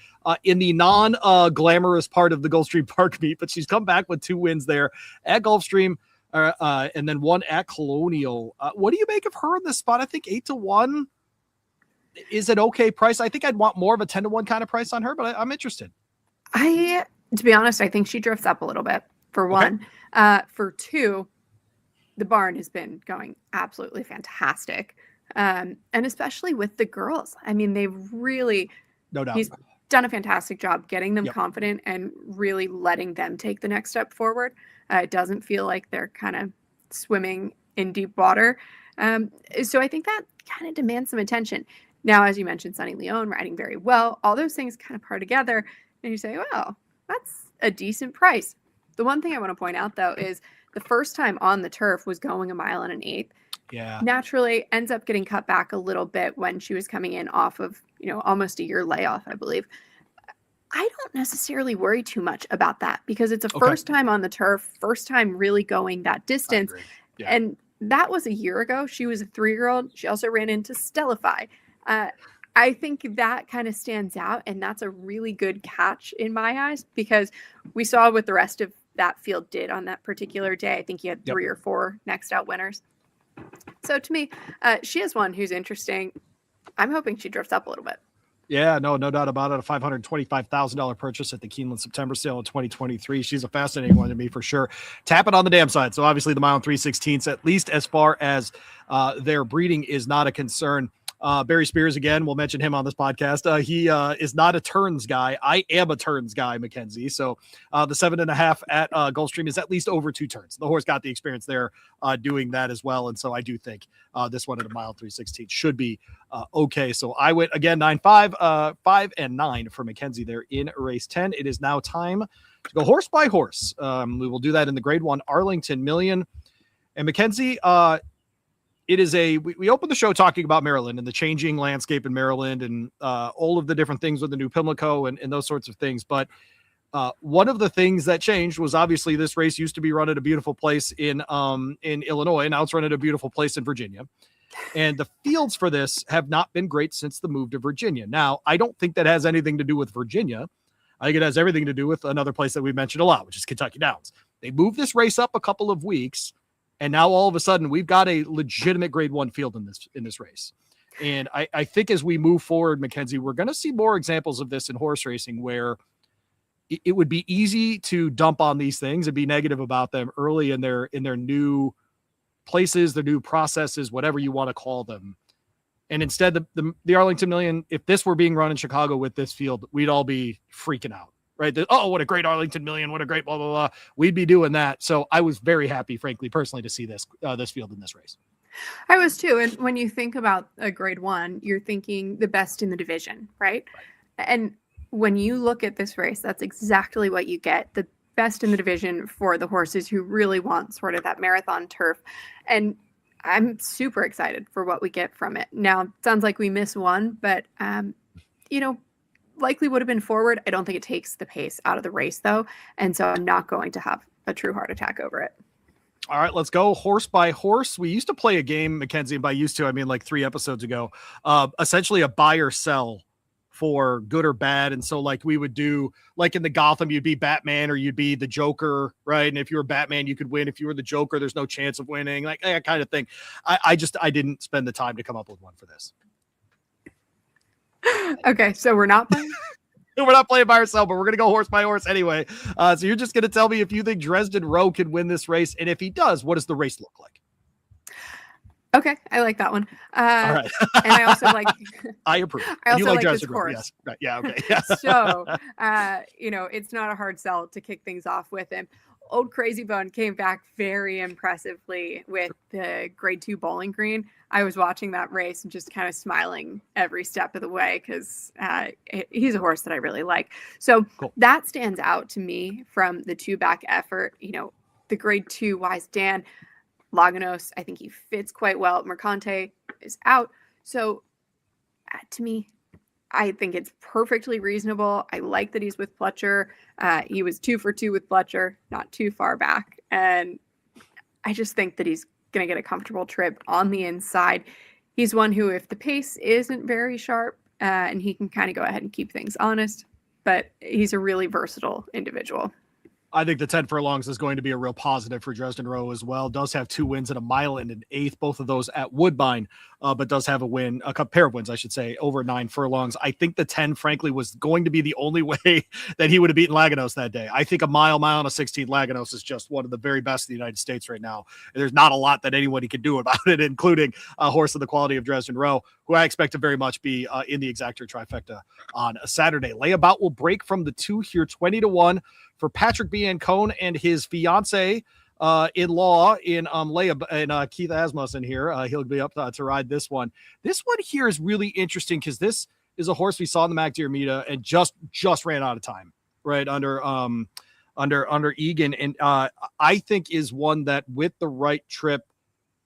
in the non-glamorous part of the Gulfstream Park meet. But she's come back with 2 wins there at Gulfstream. And then 1 at Colonial. What do you make of her in this spot? I think 8-1 is an okay price. I think I'd want more of a 10-1 kind of price on her, but I'm interested. To be honest, I think she drifts up a little bit for one. For 2, the barn has been going absolutely fantastic. And especially with the girls. I mean, they've really, no doubt, he's done a fantastic job getting them confident and really letting them take the next step forward. It doesn't feel like they're kind of swimming in deep water. So I think that kind of demands some attention. Now, as you mentioned, Sunny Leon riding very well. All those things kind of par together. And you say, well, that's a decent price. The one thing I want to point out, though, is the first time on the turf was going a mile and an 1/8. Yeah. Naturally ends up getting cut back a little bit when she was coming in off of, almost a year layoff, I believe. I don't necessarily worry too much about that, because it's a first time on the turf, first time really going that distance. Yeah. And that was a year ago. She was a 3-year-old. She also ran into Stellify. I think that kind of stands out, and that's a really good catch in my eyes, because we saw what the rest of that field did on that particular day. I think you had 3 or 4 next out winners. So to me, she is one who's interesting. I'm hoping she drifts up a little bit. Yeah, no doubt about it. A $525,000 purchase at the Keeneland September sale in 2023. She's a fascinating one to me for sure. Tap it on the dam side. So obviously the mile and 3/16, at least as far as their breeding is not a concern. Barry Spears, again, we'll mention him on this podcast. He is not a turns guy. I am a turns guy, Mackenzie. So the 7.5 at Gulfstream is at least over 2 turns. The horse got the experience there doing that as well. And so I do think this one at a mile 3/16 should be okay. So I went again 9-5, 5 and 9 for Mackenzie there in race 10. It is now time to go horse by horse. We will do that in the grade 1 Arlington Million. And Mackenzie, it is we opened the show talking about Maryland and the changing landscape in Maryland and all of the different things with the new Pimlico and those sorts of things. But one of the things that changed was obviously this race used to be run at a beautiful place in Illinois. Now it's run at a beautiful place in Virginia. And the fields for this have not been great since the move to Virginia. Now, I don't think that has anything to do with Virginia. I think it has everything to do with another place that we mentioned a lot, which is Kentucky Downs. They moved this race up a couple of weeks, and now all of a sudden we've got a legitimate grade 1 field in this race. And I think as we move forward, Mackenzie, we're going to see more examples of this in horse racing where it would be easy to dump on these things and be negative about them early in their new places, their new processes, whatever you want to call them. And instead, the Arlington Million, if this were being run in Chicago with this field, we'd all be freaking out, right? Oh, what a great Arlington Million. What a great blah, blah, blah. We'd be doing that. So I was very happy, frankly, personally, to see this field in this race. I was too. And when you think about a grade 1, you're thinking the best in the division, right? And when you look at this race, that's exactly what you get. The best in the division for the horses who really want sort of that marathon turf. And I'm super excited for what we get from it. Now, it sounds like we miss one, but, likely would have been forward. I don't think it takes the pace out of the race, though. And so I'm not going to have a true heart attack over it. All right, let's go horse by horse. We used to play a game, Mackenzie, and by used to, I mean like 3 episodes ago, essentially a buy or sell for good or bad. And so like we would do, like in the Gotham, you'd be Batman or you'd be the Joker, right? And if you were Batman, you could win. If you were the Joker, there's no chance of winning, like that kind of thing. I didn't spend the time to come up with one for this. Okay, so we're not playing? We're not playing by ourselves, but we're going to go horse by horse anyway. So you're just going to tell me if you think Dresden Rowe can win this race. And if he does, what does the race look like? Okay, I like that one. All right. And I also like... I approve. I also like Dresden this Rowe. horse. Yes. Right. Yeah, okay. Yeah. So, it's not a hard sell to kick things off with him. Old Crazy Bone came back very impressively with the grade 2 Bowling Green. I was watching that race and just kind of smiling every step of the way because he's a horse that I really like. So cool. That stands out to me from the 2-back effort. The grade 2 Wise Dan, Laganos, I think he fits quite well. Mercante is out. So to me, I think it's perfectly reasonable. I like that he's with Pletcher. He was 2 for 2 with Pletcher, not too far back. And I just think that he's going to get a comfortable trip on the inside. He's one who, if the pace isn't very sharp, and he can kind of go ahead and keep things honest, but he's a really versatile individual. I think the 10 furlongs is going to be a real positive for Dresden Rowe as well. Does have 2 wins at a mile and an 1/8, both of those at Woodbine, but does have a pair of wins, I should say, over 9 furlongs. I think the 10, frankly, was going to be the only way that he would have beaten Laganos that day. I think a mile and a 16 Laganos is just one of the very best in the United States right now. There's not a lot that anybody can do about it, including a horse of the quality of Dresden Rowe, who I expect to very much be in the exactor trifecta on a Saturday. Layabout will break from the 2 here, 20-1. For Patrick B. Ancone and his fiance in-law in Keith Asmussen here. He'll be up to ride this one. This one here is really interesting because this is a horse we saw in the MacDeer Meeta and just ran out of time, right, under Egan. And I think is one that with the right trip,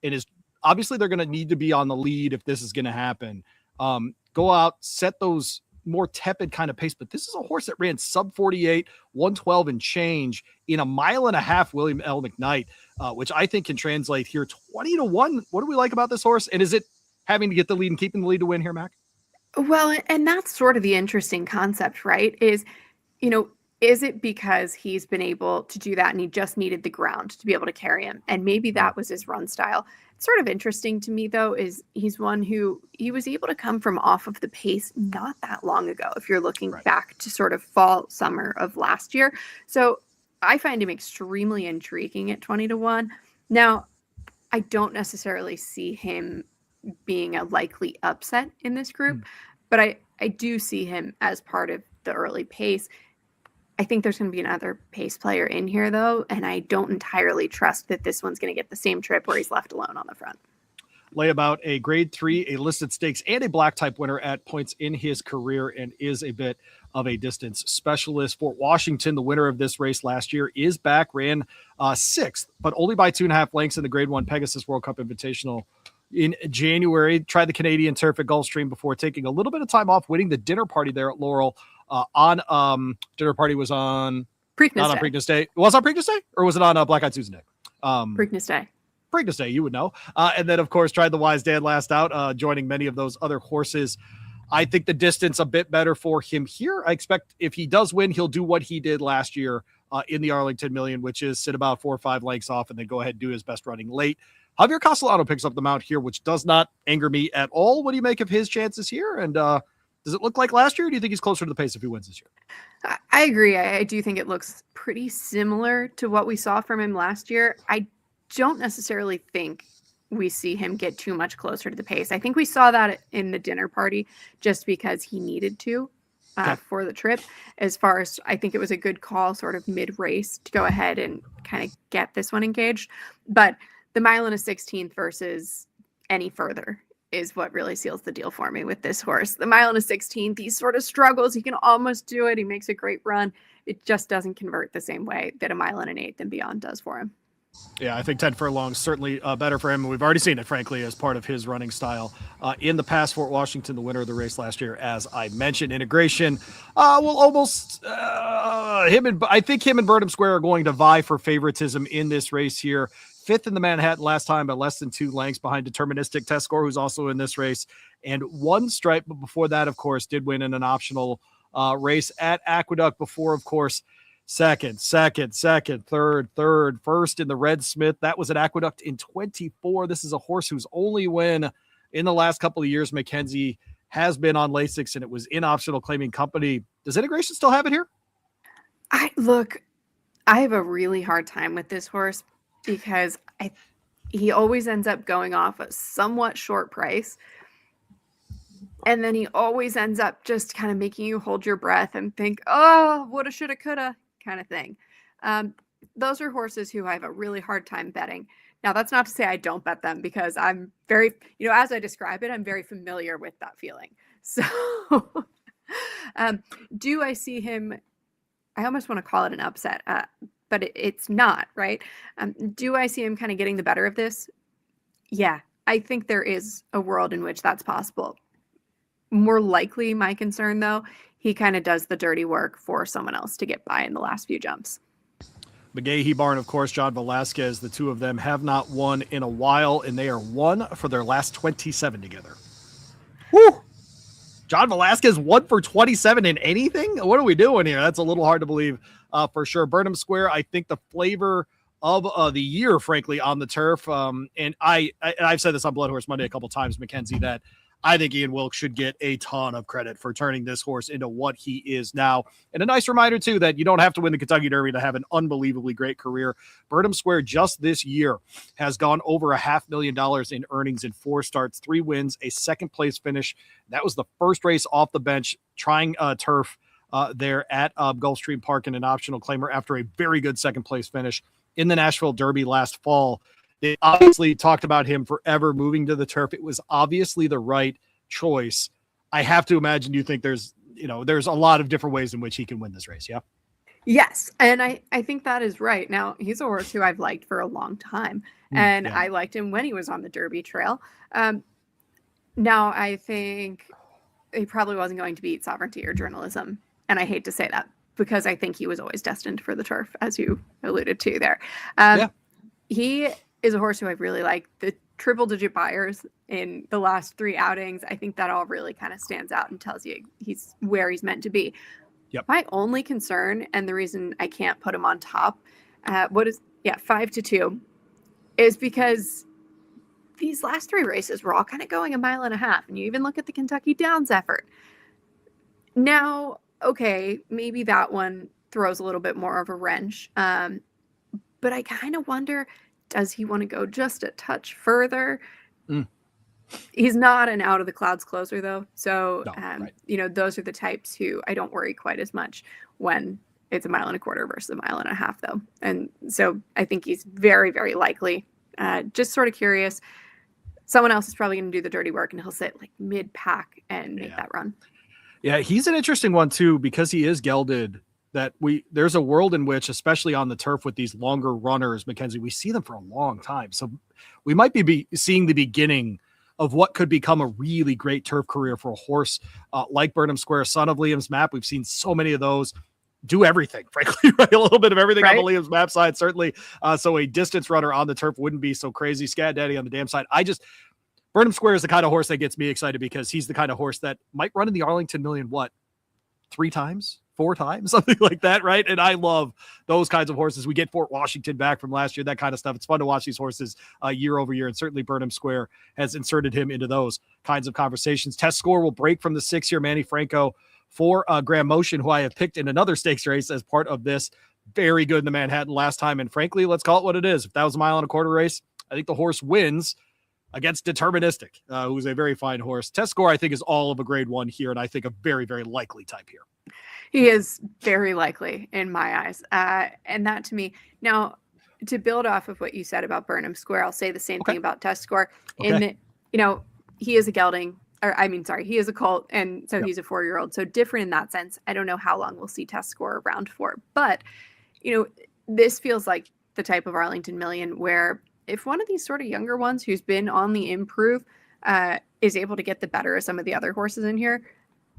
it is obviously they're going to need to be on the lead if this is going to happen. Go out, set those more tepid kind of pace, but this is a horse that ran sub 48, 112 and change in a mile and a half, William L. McKnight, which I think can translate here 20-1. What do we like about this horse? And is it having to get the lead and keeping the lead to win here, Mac? Well, and that's sort of the interesting concept, right? Is it because he's been able to do that and he just needed the ground to be able to carry him? And maybe that was his run style. It's sort of interesting to me, though, is he's one who he was able to come from off of the pace not that long ago, if you're looking back to sort of fall, summer of last year. So I find him extremely intriguing at 20-1. Now, I don't necessarily see him being a likely upset in this group, but I do see him as part of the early pace. I think there's going to be another pace player in here, though, and I don't entirely trust that this one's going to get the same trip where he's left alone on the front. Layabout, a grade 3, a listed stakes, and a black type winner at points in his career, and is a bit of a distance specialist. Fort Washington, the winner of this race last year, is back, ran 6th, but only by 2.5 lengths in the grade 1 Pegasus World Cup Invitational in January. Tried the Canadian turf at Gulfstream before taking a little bit of time off, winning the dinner party there at Laurel. Dinner party was on Preakness Day. Was it on Preakness Day, or was it on Black Eyed Susan Day? Preakness Day. Preakness Day, you would know. And then, of course, tried the Wise Dan last out, joining many of those other horses. I think the distance a bit better for him here. I expect if he does win, he'll do what he did last year in the Arlington Million, which is sit about 4 or 5 lengths off and then go ahead and do his best running late. Javier Castellano picks up the mount here, which does not anger me at all. What do you make of his chances here? And does it look like last year, or do you think he's closer to the pace if he wins this year? I agree. I do think it looks pretty similar to what we saw from him last year. I don't necessarily think we see him get too much closer to the pace. I think we saw that in the dinner party just because he needed to for the trip. As far as I think it was a good call sort of mid-race to go ahead and kind of get this one engaged. But the mile and a 16th versus any further is what really seals the deal for me with this horse. The mile and a 16th, he sort of struggles. He can almost do it. He makes a great run. It just doesn't convert the same way that a mile and an 8th and beyond does for him. Yeah, I think 10 furlongs certainly better for him. And we've already seen it, frankly, as part of his running style. In the past, Fort Washington, the winner of the race last year, as I mentioned. Integration will almost I think him and Burnham Square are going to vie for favoritism in this race here. 5th in the Manhattan last time by less than 2 lengths behind Deterministic Test Score, who's also in this race, and 1 stripe. But before that, of course, did win in an optional race at Aqueduct before, of course, second, third, first in the Red Smith. That was at Aqueduct in 24. This is a horse whose only win in the last couple of years, Mackenzie, has been on Lasix, and it was in optional claiming company. Does Integration still have it here? I have a really hard time with this horse because he always ends up going off a somewhat short price. And then he always ends up just kind of making you hold your breath and think, oh, woulda, shoulda, coulda kind of thing. Those are horses who I have a really hard time betting. Now, that's not to say I don't bet them, because I'm very, as I describe it, I'm very familiar with that feeling. So do I see him? I almost want to call it an upset, but it's not, right? Do I see him kind of getting the better of this? Yeah, I think there is a world in which that's possible. More likely, my concern, though, he kind of does the dirty work for someone else to get by in the last few jumps. McGahee Barn, of course, John Velasquez, the two of them have not won in a while, and they are 1 for their last 27 together. Woo! John Velasquez 1 for 27 in anything? What are we doing here? That's a little hard to believe for sure. Burnham Square, I think the flavor of the year, frankly, on the turf. And I've said this on Blood Horse Monday a couple times, Mackenzie, that I think Ian Wilkes should get a ton of credit for turning this horse into what he is now. And a nice reminder, too, that you don't have to win the Kentucky Derby to have an unbelievably great career. Burnham Square just this year has gone over $500,000 in earnings in 4 starts, 3 wins, a second-place finish. That was the first race off the bench, trying turf there at Gulfstream Park in an optional claimer after a very good second-place finish in the Nashville Derby last fall. They obviously talked about him forever moving to the turf. It was obviously the right choice. I have to imagine you think there's a lot of different ways in which he can win this race. Yeah. Yes. And I think that is right. Now, he's a horse who I've liked for a long time, and I liked him when he was on the Derby trail. Now, I think he probably wasn't going to beat sovereignty or journalism. And I hate to say that because I think he was always destined for the turf, as you alluded to there. He is a horse who I really like. The triple-digit buyers in the last 3 outings, I think that all really kind of stands out and tells you he's where he's meant to be. Yep. My only concern, and the reason I can't put him on top, 5-2, is because these last 3 races were all kind of going 1.5 miles. And you even look at the Kentucky Downs effort. Now, okay, maybe that one throws a little bit more of a wrench. But I kind of wonder, does he want to go just a touch further? He's not an out of the clouds closer, though. So, right. Those are the types who I don't worry quite as much when it's 1.25 miles versus 1.5 miles, though. And so I think he's very, very likely. Just sort of curious. Someone else is probably going to do the dirty work, and he'll sit like mid-pack and make that run. Yeah, he's an interesting one, too, because he is gelded. There's a world in which, especially on the turf with these longer runners, Mackenzie, we see them for a long time. So we might be seeing the beginning of what could become a really great turf career for a horse like Burnham Square, son of Liam's Map. We've seen so many of those do everything, frankly, right? A little bit of everything on the Liam's Map side, certainly. So a distance runner on the turf wouldn't be so crazy. Scat Daddy on the dam side. Burnham Square is the kind of horse that gets me excited because he's the kind of horse that might run in the Arlington Million, 3 times? 4 times, something like that, right? And I love those kinds of horses. We get Fort Washington back from last year, that kind of stuff. It's fun to watch these horses year over year, and certainly Burnham Square has inserted him into those kinds of conversations. Test Score will break from the 6-year Manny Franco for Graham Motion, who I have picked in another stakes race as part of this. Very good in the Manhattan last time, and frankly, let's call it what it is. If that was 1.25 mile race, I think the horse wins against Deterministic, who's a very fine horse. Test Score, I think, is all of a grade 1 here, and I think a very, very likely type here. He is very likely in my eyes. And that to me, now to build off of what you said about Burnham Square, I'll say the same thing about Test Score. In that, he is a gelding, he is a colt. And so he's a 4-year-old. So different in that sense. I don't know how long we'll see Test Score around for, but this feels like the type of Arlington Million where if one of these sort of younger ones who's been on the improve is able to get the better of some of the other horses in here,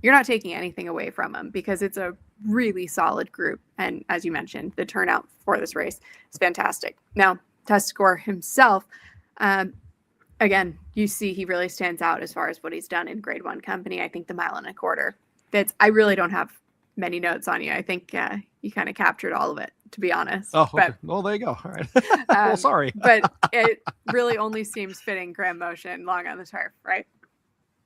you're not taking anything away from them because it's a really solid group. And as you mentioned, the turnout for this race is fantastic. Now, Test Score himself, again, you see he really stands out as far as what he's done in grade 1 company. I think the 1.25 miles, I really don't have many notes on you. I think you kind of captured all of it, to be honest. Oh, okay. Well, there you go. All right. Well, sorry. But it really only seems fitting Graham Motion long on the turf, right?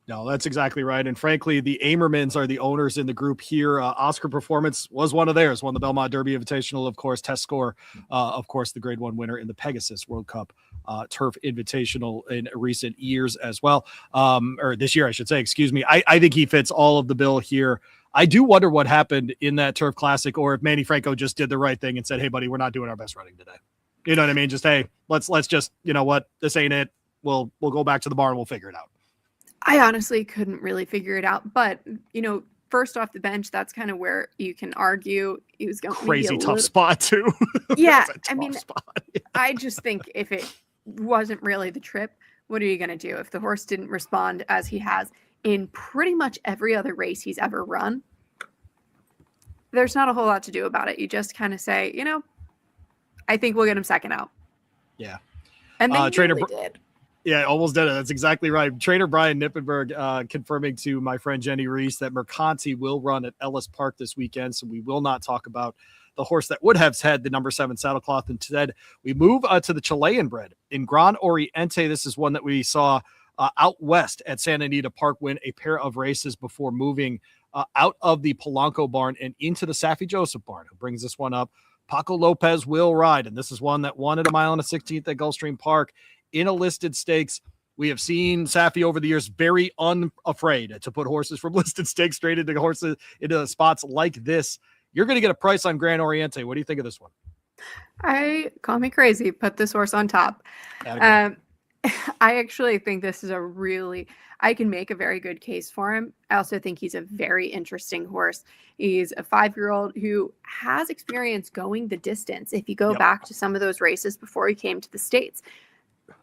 No, that's exactly right. And frankly, the Amermans are the owners in the group here. Oscar Performance was one of theirs, won the Belmont Derby Invitational, of course. Test Score, of course, the grade 1 winner in the Pegasus World Cup Turf Invitational in recent years as well. Or this year, I should say, excuse me. I think he fits all of the bill here. I do wonder what happened in that Turf Classic, or if Manny Franco just did the right thing and said, hey, buddy, we're not doing our best running today. You know what I mean? Just, hey, let's just, you know what, this ain't it. We'll go back to the barn. We'll figure it out. I honestly couldn't really figure it out, but first off the bench, that's kind of where you can argue he was going crazy tough spot too. Yeah, I mean, I just think if it wasn't really the trip, what are you going to do if the horse didn't respond as he has in pretty much every other race he's ever run? There's not a whole lot to do about it. You just kind of say, I think we'll get him second out. Yeah, and they really did. Yeah, almost did it. That's exactly right. Trainer Brian Nippenberg confirming to my friend Jenny Reese that Mercanti will run at Ellis Park this weekend, so we will not talk about the horse that would have had the number 7 saddlecloth. Instead, we move to the Chilean bred in Gran Oriente. This is one that we saw out west at Santa Anita Park win a pair of races before moving out of the Polanco barn and into the Saffie Joseph barn. Who brings this one up? Paco Lopez will ride, and this is one that won at 1 mile and a 16th at Gulfstream Park. In a listed stakes, we have seen Saffie over the years very unafraid to put horses from listed stakes straight into spots like this. You're going to get a price on Gran Oriente. What do you think of this one? Call me crazy. Put this horse on top. I actually think this is I can make a very good case for him. I also think he's a very interesting horse. He's a 5-year-old who has experience going the distance. If you go back to some of those races before he came to the States,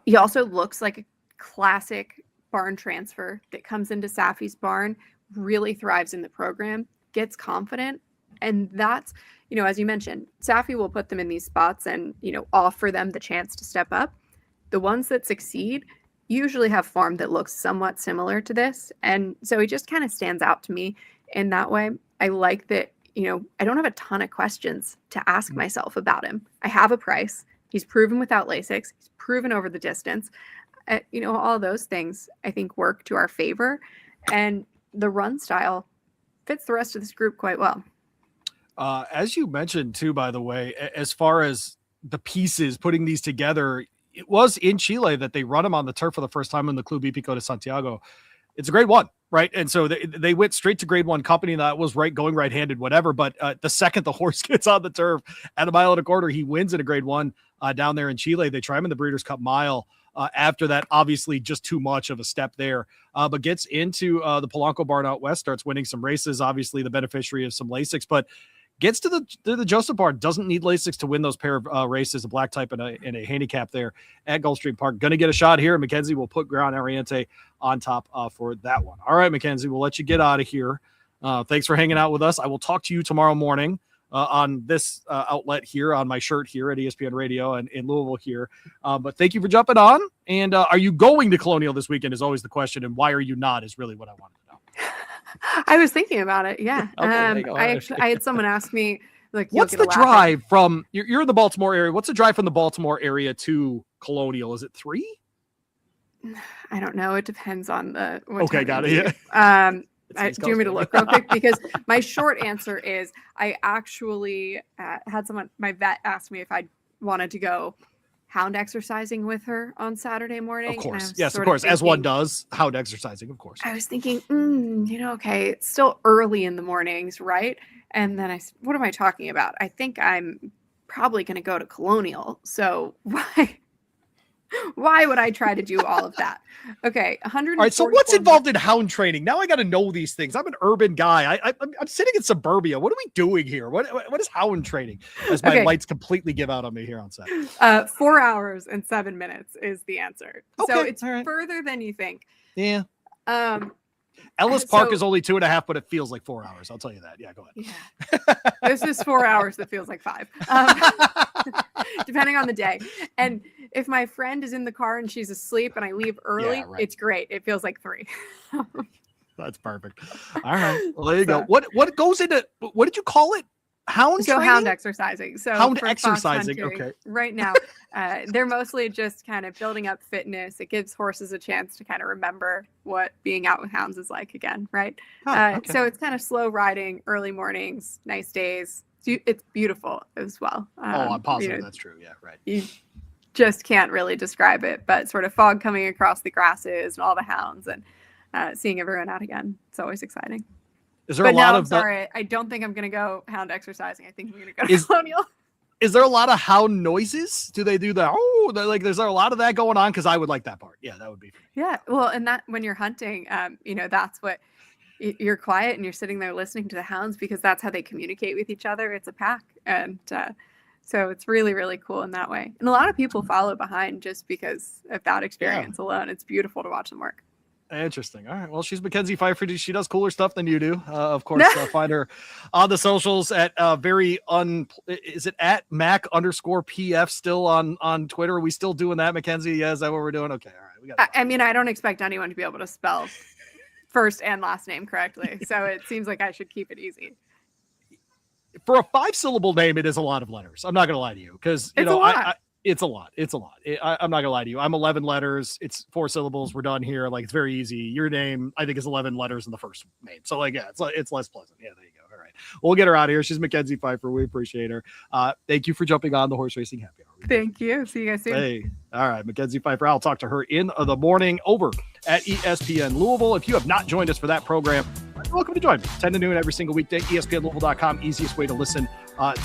he also looks like a classic barn transfer that comes into Safi's barn really thrives in the program, gets confident. And that's, as you mentioned, Safi will put them in these spots and, offer them the chance to step up. The ones that succeed usually have form that looks somewhat similar to this. And so he just kind of stands out to me in that way. I like that, I don't have a ton of questions to ask myself about him. I have a price. He's proven without Lasix. He's proven over the distance. All those things I think work to our favor. And the run style fits the rest of this group quite well. As you mentioned too, by the way, as far as the pieces, putting these together, it was in Chile that they run them on the turf for the first time in the Club Hípico de Santiago. It's a grade one, right? And so they went straight to grade one company. That was going right-handed, whatever. But the second the horse gets on the turf at a mile and a quarter, he wins in a grade one down there in Chile. They try him in the Breeders' Cup Mile. After that, obviously just too much of a step there, but gets into the Polanco barn out west, starts winning some races, obviously the beneficiary of some Lasix, but gets to the Joseph barn, doesn't need Lasix to win those pair of races, a black type and a handicap there at Gulfstream Park. Going to get a shot here. Mackenzie will put Gran Oriente on top for that one. All right, Mackenzie, we'll let you get out of here. Thanks for hanging out with us. I will talk to you tomorrow morning on this outlet here, on my shirt here at ESPN Radio and in Louisville here. But thank you for jumping on. And are you going to Colonial this weekend is always the question. And why are you not is really what I wanted to know. I was thinking about it. Yeah. Okay, I had someone ask me, like, what's the drive from, you're in the Baltimore area. What's the drive from the Baltimore area to Colonial? Is it 3? I don't know. It depends on the. Okay. Got it. Yeah. Do you want me to look real quick? Because my short answer is I actually had my vet ask me if I wanted to go hound exercising with her on Saturday morning. Of course. Yes, of course. As one does, hound exercising, of course. I was thinking, okay, it's still early in the mornings, right? And then I said, what am I talking about? I think I'm probably going to go to Colonial. So why would I try to do all of that? Okay, 100. All right, so what's involved in hound training? Now I got to know these things. I'm an urban guy. I'm sitting in suburbia. What are we doing here? What is hound training? As my lights completely give out on me here on set. 4 hours and 7 minutes is the answer. Okay, so it's further than you think. Yeah. Ellis Park is only 2.5, but it feels like 4 hours. I'll tell you that. Yeah, go ahead. Yeah. This is 4 hours that feels like 5. Depending on the day. And if my friend is in the car and she's asleep and I leave early, it's great. It feels like 3. That's perfect. All right. Well, there you go. What goes into, what did you call it? Hound training? Hound exercising. So hound exercising. Okay. Right now, they're mostly just kind of building up fitness. It gives horses a chance to kind of remember what being out with hounds is like again, right? Okay. So it's kind of slow riding, early mornings, nice days. It's beautiful as well. I'm positive that's true. Yeah, right. You just can't really describe it, but sort of fog coming across the grasses and all the hounds and seeing everyone out again. It's always exciting. Is there a lot of sorry, I don't think I'm going to go hound exercising. I think I'm going to go to Colonial. Is there a lot of hound noises? Do they do that? Oh, there's a lot of that going on? Because I would like that part. Yeah, that would be. Yeah, well, and that when you're hunting, that's what you're quiet and you're sitting there listening to the hounds because that's how they communicate with each other. It's a pack, and so it's really, really cool in that way. And a lot of people follow behind just because of that experience alone. It's beautiful to watch them work. Interesting. All right. Well, she's Mackenzie Pfeiffer. She does cooler stuff than you do. Of course, find her on the socials at is it at Mac_PF still on Twitter? Are we still doing that, Mackenzie? Yeah, is that what we're doing? Okay. All right. We got. I don't expect anyone to be able to spell first and last name correctly. So it seems like I should keep it easy. For a 5-syllable name, it is a lot of letters. I'm not going to lie to you because it's a lot. I'm not gonna lie to you. I'm 11 letters. It's 4 syllables. We're done here. Like, it's very easy. Your name, I think, is 11 letters in the first name. So it's less pleasant. Yeah, there you go. All right. We'll get her out of here. She's Mackenzie Pfeiffer. We appreciate her. Thank you for jumping on the Horse Racing Happy Hour. Thank you. See you guys soon. Hey. All right. Mackenzie Pfeiffer. I'll talk to her in the morning over at ESPN Louisville. If you have not joined us for that program, you're welcome to join me. 10 to noon every single weekday. ESPNLouisville.com. Easiest way to listen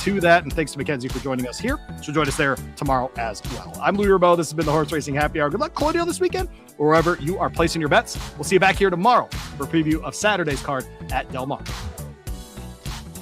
to that. And thanks to Mackenzie for joining us here. She'll join us there tomorrow as well. I'm Louis Rabeau. This has been the Horse Racing Happy Hour. Good luck, Colonial, this weekend, or wherever you are placing your bets. We'll see you back here tomorrow for a preview of Saturday's card at Del Mar.